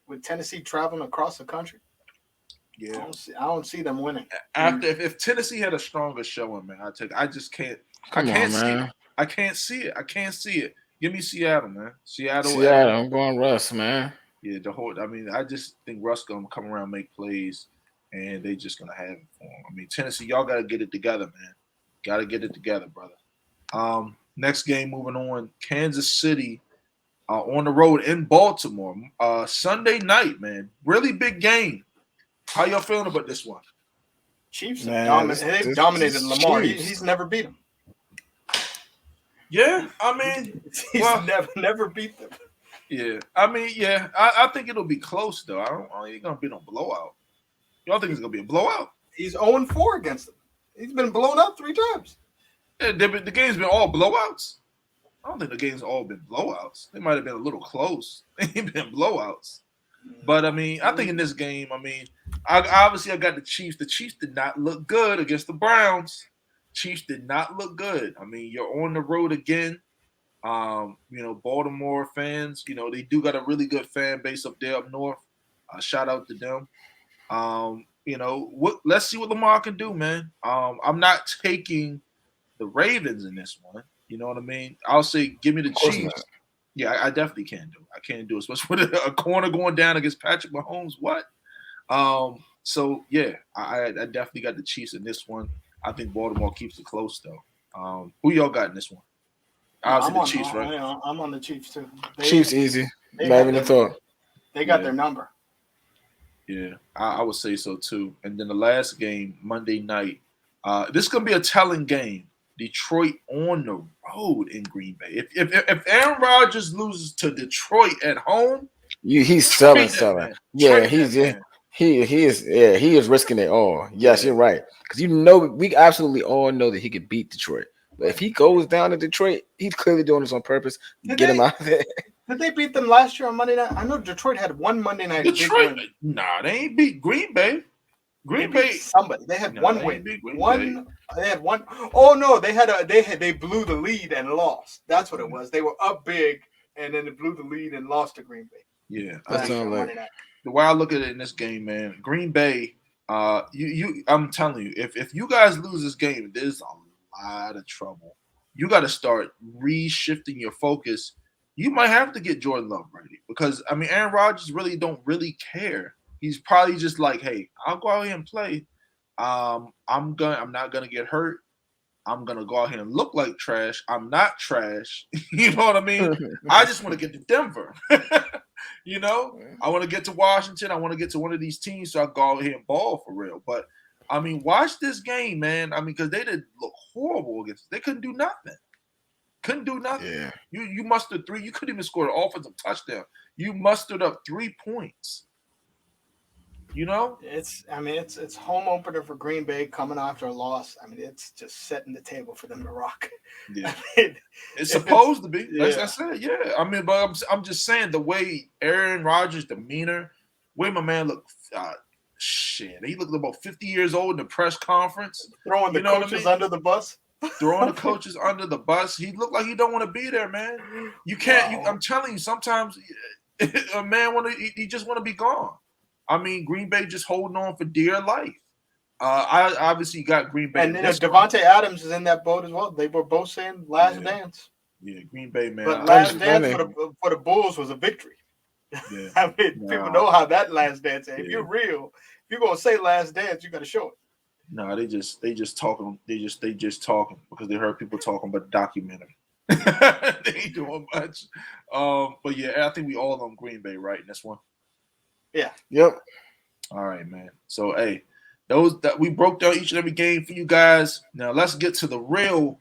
with Tennessee traveling across the country, yeah, I don't see them winning. After if Tennessee had a stronger showing, man, I just can't. I can't see it. I can't see it. Give me Seattle, man. Seattle. I'm going Russ, man. Yeah, I just think Russ gonna come around, make plays, and they just gonna have it for him. I mean, Tennessee, y'all gotta get it together, man. Gotta get it together, brother. Next game, moving on. Kansas City on the road in Baltimore. Sunday night, man. Really big game. How y'all feeling about this one? Chiefs they've dominated Lamar. He's never beat him. Yeah, I mean, he's never beat them. Yeah, I mean, yeah, I think it'll be close though. I don't think it's gonna be no blowout. Y'all think it's gonna be a blowout? He's 0-4 against them. He's been blown up 3 times. Yeah, the game's been all blowouts. I don't think the game's all been blowouts. They might have been a little close. They ain't been blowouts. But I mean, I think in this game, I mean, I got the Chiefs. The Chiefs did not look good against the Browns. Chiefs did not look good. I mean, you're on the road again. Baltimore fans, they do got a really good fan base up there up north. Shout out to them. Let's see what Lamar can do, man. I'm not taking the Ravens in this one. You know what I mean? I'll say give me the Chiefs. Not. Yeah, I definitely can't do it. I can't do it, especially with a corner going down against Patrick Mahomes. What? So yeah, I definitely got the Chiefs in this one. I think Baltimore keeps it close though. Who y'all got in this one? Obviously the Chiefs, right? I'm on the Chiefs too. Chiefs easy. Not even a thought. They got their number. Yeah, I would say so too. And then the last game, Monday night. This is gonna be a telling game. Detroit on the road in Green Bay. If Aaron Rodgers loses to Detroit at home, he's selling. Yeah, he is risking it all. Yes, you're right. Because we absolutely all know that he could beat Detroit. But if he goes down to Detroit, he's clearly doing this on purpose to get him out of there. Did they beat them last year on Monday night? I know Detroit had one Monday night. Detroit, nah, they ain't beat Green Bay. Green Bay, somebody. They had one win. They had one. Oh no, they blew the lead and lost. That's what it was. They were up big and then they blew the lead and lost to Green Bay. Yeah, that sounds like the way I look at it in this game, man. Green Bay, I'm telling you, if you guys lose this game, there's a lot of trouble. You got to start reshifting your focus. You might have to get Jordan Love ready because I mean, Aaron Rodgers don't really care. He's probably just like, hey, I'll go out here and play. I'm not gonna get hurt. I'm gonna go out here and look like trash. I'm not trash. You know what I mean? I just want to get to Denver. You know, I want to get to Washington. I want to get to one of these teams so I go out here and ball for real. But I mean, watch this game, man. I mean, because they did look horrible against. They couldn't do nothing. Couldn't do nothing. Yeah. You mustered 3. You couldn't even score an offensive touchdown. You mustered up 3 points. You know, it's home opener for Green Bay coming after a loss. I mean, it's just setting the table for them to rock. Yeah, I mean, it's supposed to be. Like I said, yeah. I mean, but I'm just saying the way Aaron Rodgers' demeanor, way my man looked, he looked about 50 years old in the press conference, throwing the coaches under the bus. Throwing the coaches under the bus. He looked like he don't want to be there, man. You can't. I'm telling you, sometimes a man he just want to be gone. I mean, Green Bay just holding on for dear life. I obviously got Green Bay. And then Devontae Adams is in that boat as well. They were both saying last dance. Yeah, Green Bay, man. But last dance for the Bulls was a victory. Yeah. I mean, people know how that last dance is. If you're real, if you're going to say last dance, you got to show it. No, they just talking. They just talking because they heard people talking about the documentary. They ain't doing much. But yeah, I think we all on Green Bay, right, in this one. Yeah. Yep. All right, man. So, hey, those that we broke down each and every game for you guys. Now, let's get to the real,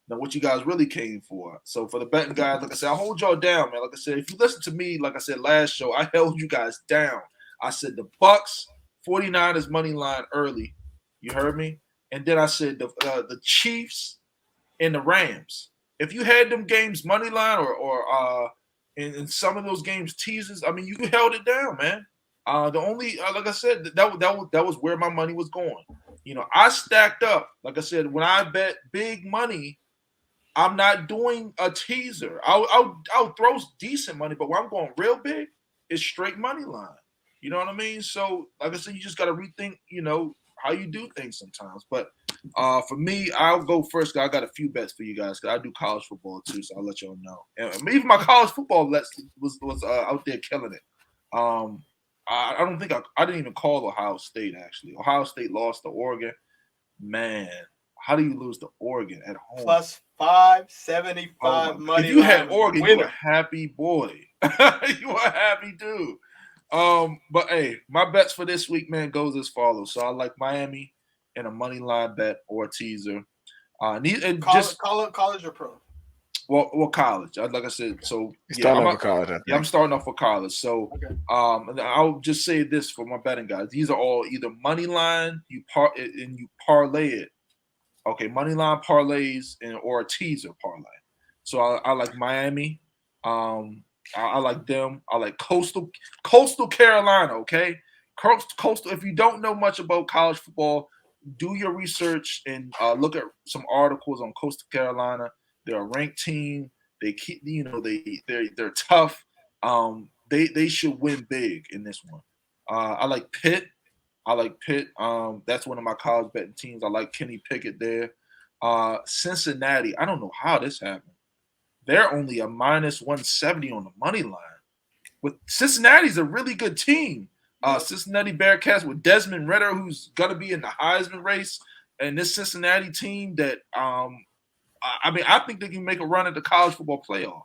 what you guys really came for. So, for the betting guys, like I said, I'll hold y'all down, man. Like I said, if you listen to me, like I said last show, I held you guys down. I said the Bucks, 49ers money line early. You heard me? And then I said the Chiefs and the Rams. If you had them games money line or in some of those games teasers, I mean, you held it down, man. The only, like I said, that was where my money was going. You know, I stacked up. Like I said, when I bet big money, I'm not doing a teaser. I'll throw decent money, but when I'm going real big, it's straight money line. You know what I mean? So, like I said, you just got to rethink, you know, how you do things sometimes. But for me, I'll go first. I got a few bets for you guys because I do college football too, so I'll let y'all know. And even my college football bets was out there killing it. I don't think I didn't even call Ohio State, actually. Ohio State lost to Oregon. Man, how do you lose to Oregon at home? Plus 575 money. If you had Oregon, you were a happy boy. You were a happy dude. But hey, my bets for this week, man, goes as follows. So I like Miami in a money line bet or a teaser. College or pro? Well, college. Like I said, so starting off with college. Yeah, I'm starting off with college. So, okay. I'll just say this for my betting guys: these are all either money line you parlay it. Okay, money line parlays or a teaser parlay. So I like Miami. I like them. I like Coastal Carolina. Okay, Coastal. If you don't know much about college football, do your research and look at some articles on Coastal Carolina. They're a ranked team. They keep, you know, they're tough. They should win big in this one. I like Pitt. That's one of my college betting teams. I like Kenny Pickett there. Cincinnati. I don't know how this happened. They're only a minus 170 on the money line. With Cincinnati's a really good team. Cincinnati Bearcats with Desmond Ridder, who's gonna be in the Heisman race, and this Cincinnati team that I think they can make a run at the college football playoff.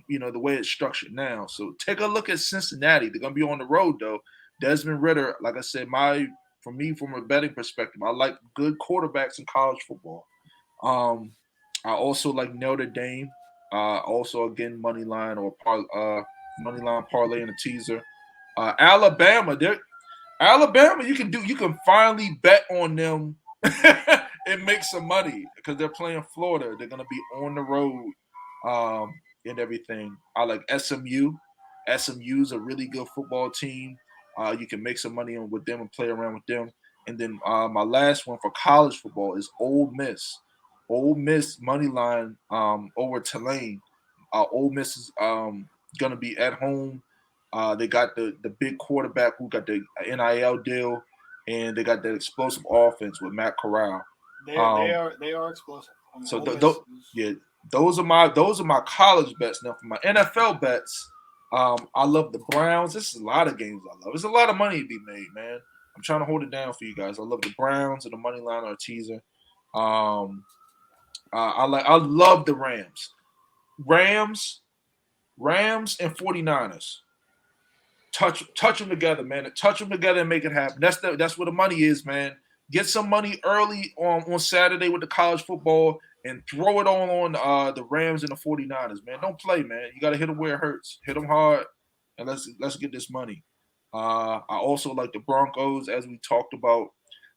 You know, the way it's structured now. So take a look at Cincinnati. They're gonna be on the road though. Desmond Ridder, like I said, from a betting perspective, I like good quarterbacks in college football. I also like Notre Dame. Also again money line or money line parlay and a teaser. Alabama, you can finally bet on them and make some money because they're playing Florida. They're gonna be on the road. and everything. I like SMU. SMU's a really good football team. You can make some money with them and play around with them. And then my last one for college football is Ole Miss. Ole Miss money line over Tulane. Ole Miss is gonna be at home. They got the big quarterback who got the NIL deal, and they got that explosive offense with Matt Corral. They are explosive. So those are my college bets. Now for my NFL bets, I love the Browns. This is a lot of games I love. There's a lot of money to be made, man. I'm trying to hold it down for you guys. I love the Browns and the money line or teaser. I love the Rams. Rams and 49ers. Touch them together, man. Touch them together and make it happen. That's where the money is, man. Get some money early on Saturday with the college football and throw it all on the Rams and the 49ers, man. Don't play, man. You got to hit them where it hurts. Hit them hard, and let's get this money. I also like the Broncos, as we talked about.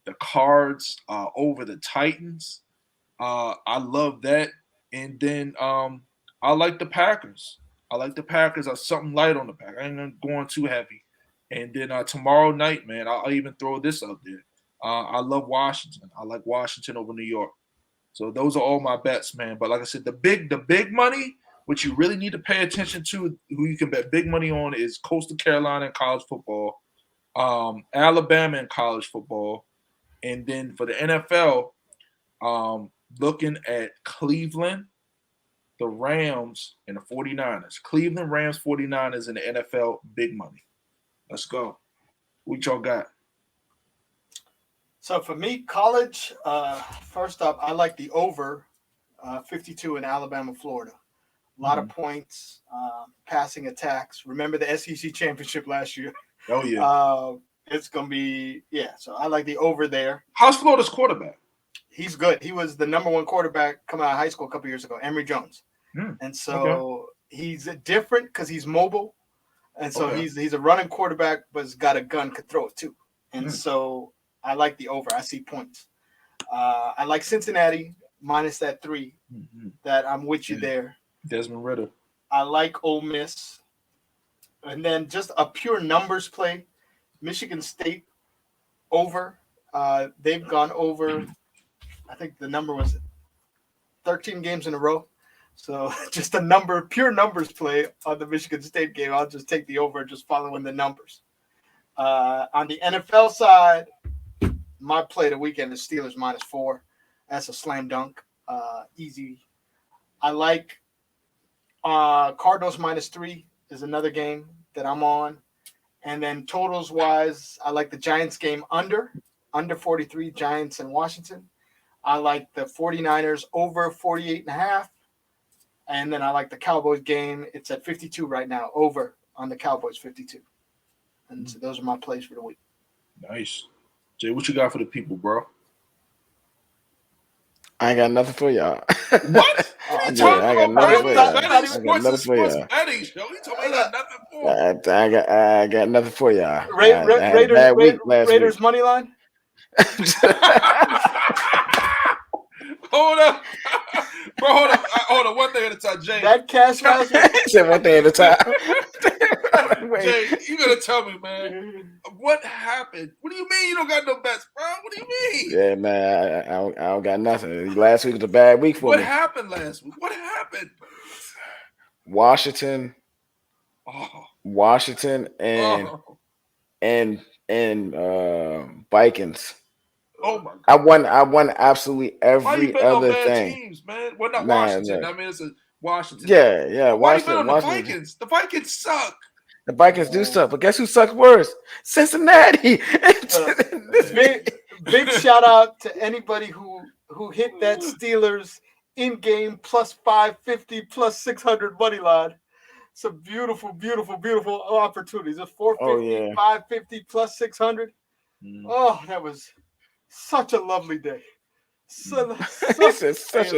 The Cards over the Titans. I love that. And then I like the Packers. I like the Packers. I'm something light on the Packers. I ain't going too heavy. And then tomorrow night, man, I'll even throw this out there. I love Washington. I like Washington over New York. So those are all my bets, man. But like I said, the big money, which you really need to pay attention to, who you can bet big money on, is Coastal Carolina in college football, Alabama in college football, and then for the NFL, looking at Cleveland, the Rams, and the 49ers. Cleveland, Rams, 49ers in the NFL, big money. Let's go. What y'all got? So for me, college, first up, I like the over 52 in Alabama, Florida. A lot of points, passing attacks. Remember the SEC championship last year? Oh, yeah. It's going to be, so I like the over there. How's Florida's quarterback? He's good. He was the number one quarterback coming out of high school a couple years ago, Emory Jones. And so he's different because he's mobile. And so he's a running quarterback, but he's got a gun, could throw it too. And so I like the over. I see points. I like Cincinnati minus that 3. That I'm with you there. Desmond Ridder. I like Ole Miss. And then just a pure numbers play. Michigan State over. They've gone over. I think the number was 13 games in a row. So just a pure numbers play on the Michigan State game. I'll just take the over, just following the numbers. On the NFL side, my play of the weekend is Steelers minus 4. That's a slam dunk. Easy. I like Cardinals minus 3 is another game that I'm on. And then totals wise, I like the Giants game under 43, Giants and Washington. I like the 49ers over 48.5. And then I like the Cowboys game. It's at 52 right now, over on the Cowboys 52. And so those are my plays for the week. Nice. Jay, what you got for the people, bro? I ain't got nothing for y'all. What? I got nothing for y'all. I got nothing for y'all. I got nothing for y'all. Raiders money line? Hold up. Bro, hold on. One thing at a time, Jay. That cash last week. He said one thing at a time. Jay, you gotta tell me, man. What happened? What do you mean you don't got no bets, bro? What do you mean? Yeah, man, I don't got nothing. Last week was a bad week for me. What happened last week? What happened? Washington and Vikings. Oh my God. I won absolutely every other thing. Teams, man? Well, not Washington. I mean, it's a Washington. Yeah. Why you bet on the Vikings? The Vikings suck. The Vikings do suck, but guess who sucks worse? Cincinnati. Big shout out to anybody who hit that Steelers in-game plus 550, plus 600 money line. Some beautiful, beautiful, beautiful opportunities. A 450, 550, plus 600. Oh, that was such a lovely day. Such a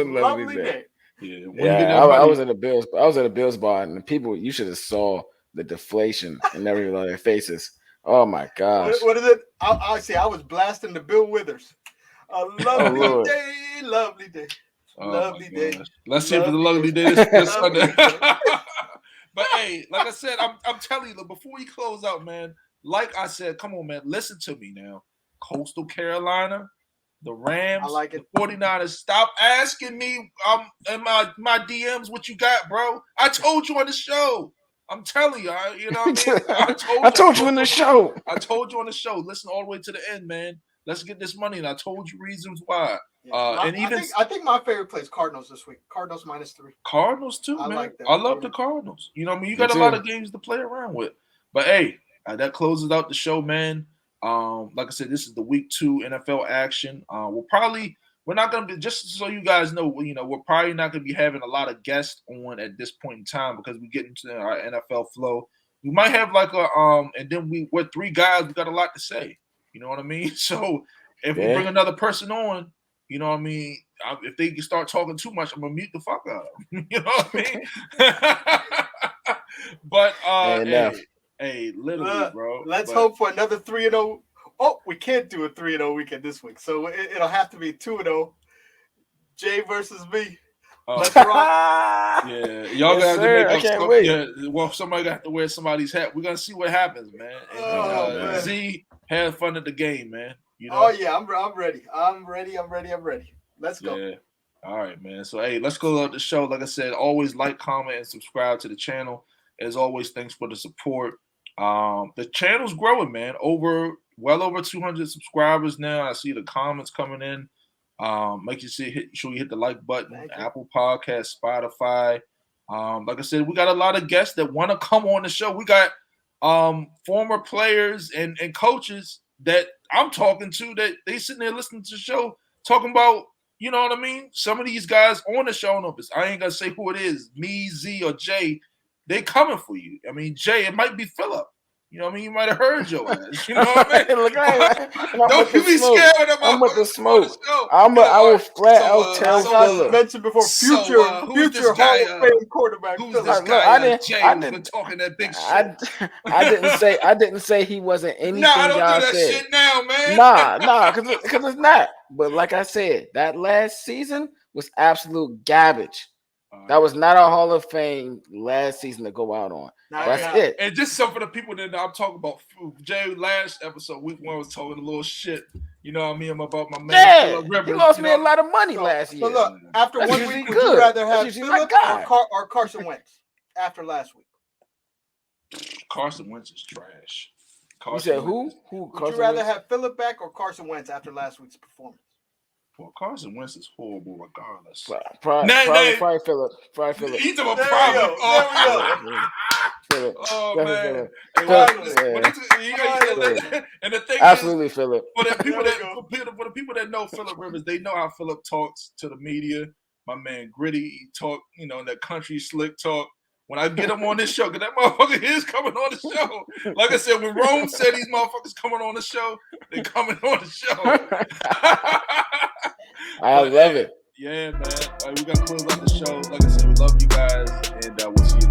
lovely day. Yeah, I was in the Bills. I was at a Bills bar, and the people, you should have saw the deflation in everything on their faces. Oh my gosh! What is it? I see. I was blasting the Bill Withers. A lovely day, lovely day. Lovely day. Let's see if it's a lovely day this Sunday. But hey, like I said, I'm telling you, before we close out, man, like I said, come on, man, listen to me now. Coastal Carolina, the Rams, I like it. The 49ers. Stop asking me in my DMs what you got, bro. I told you on the show. I'm telling you, you know what I mean? I told you in the show. I told you on the show. Listen all the way to the end, man. Let's get this money, and I told you reasons why. Yeah. I think my favorite play is Cardinals this week. Cardinals -3. Cardinals too, man. Like I love the Cardinals. You know what I mean? You got a lot of games to play around with. But hey, that closes out the show, man. Like I said, this is the week 2 NFL action. We're not gonna be, just so you guys know, we're probably not gonna be having a lot of guests on at this point in time because we get into our NFL flow. We might have and then we're 3 guys, we got a lot to say. You know what I mean? So if we bring another person on, you know what I mean? If they start talking too much, I'm gonna mute the fuck out of them. You know what I mean? But hey, literally, bro. Let's hope for another 3-0. Oh, we can't do a 3-0 weekend this week, so it'll have to be 2-0. Jay versus me. Let's rock. Yeah, y'all got to make up stuff. Yeah, well, somebody got to wear somebody's hat. We're gonna see what happens, man. And, Z, have fun at the game, man. You know? Oh yeah, I'm ready. I'm ready. Let's go. Yeah. All right, man. So hey, let's go out the show. Like I said, always like, comment, and subscribe to the channel. As always, thanks for the support. The channel's growing, man. Well over 200 subscribers now. I see the comments coming in. Make sure you hit the like button. Apple Podcasts, Spotify. Like I said, we got a lot of guests that want to come on the show. We got former players and coaches that I'm talking to that they sitting there listening to the show, talking about, you know what I mean? Some of these guys on the show numbers. I ain't gonna say who it is, me, Z, or Jay. They coming for you. I mean, Jay, it might be Phillip. You know what I mean? You might have heard your ass. You know what I mean? Look, don't you be scared of them. I'm with the smoke. I will flat out tell Phillip. Mentioned before, future Hall of Fame quarterback. Who's this guy? Jay been talking that big shit. I didn't say he wasn't anything. Nah, I don't y'all do that said. shit now, man. Nah, because it's not. But like I said, that last season was absolute garbage. That was not a Hall of Fame last season to go out on. That's it. And just some for the people that I'm talking about, Jay, last episode, week 1 was talking a little shit. You know what I mean? About my man. Yeah, he lost me a lot of money last year. So look, after 1 week, would you rather have Phillip or Carson Wentz after last week? Carson Wentz is trash. You said who? Would you rather have Phillip back or Carson Wentz after last week's performance? Well, Carson Wentz is horrible regardless. Probably Phillip. He's a problem. Phillip. Oh, man. And the thing absolutely is, Phillip. For the people that know Phillip Rivers, they know how Phillip talks to the media. My man Gritty, he talk, that country slick talk. When I get him on this show, because that motherfucker is coming on the show. Like I said, when Rome said these motherfuckers coming on the show, they coming on the show. I love it. Yeah, man. All right, we got to close out the show. Like I said, we love you guys, and we'll see you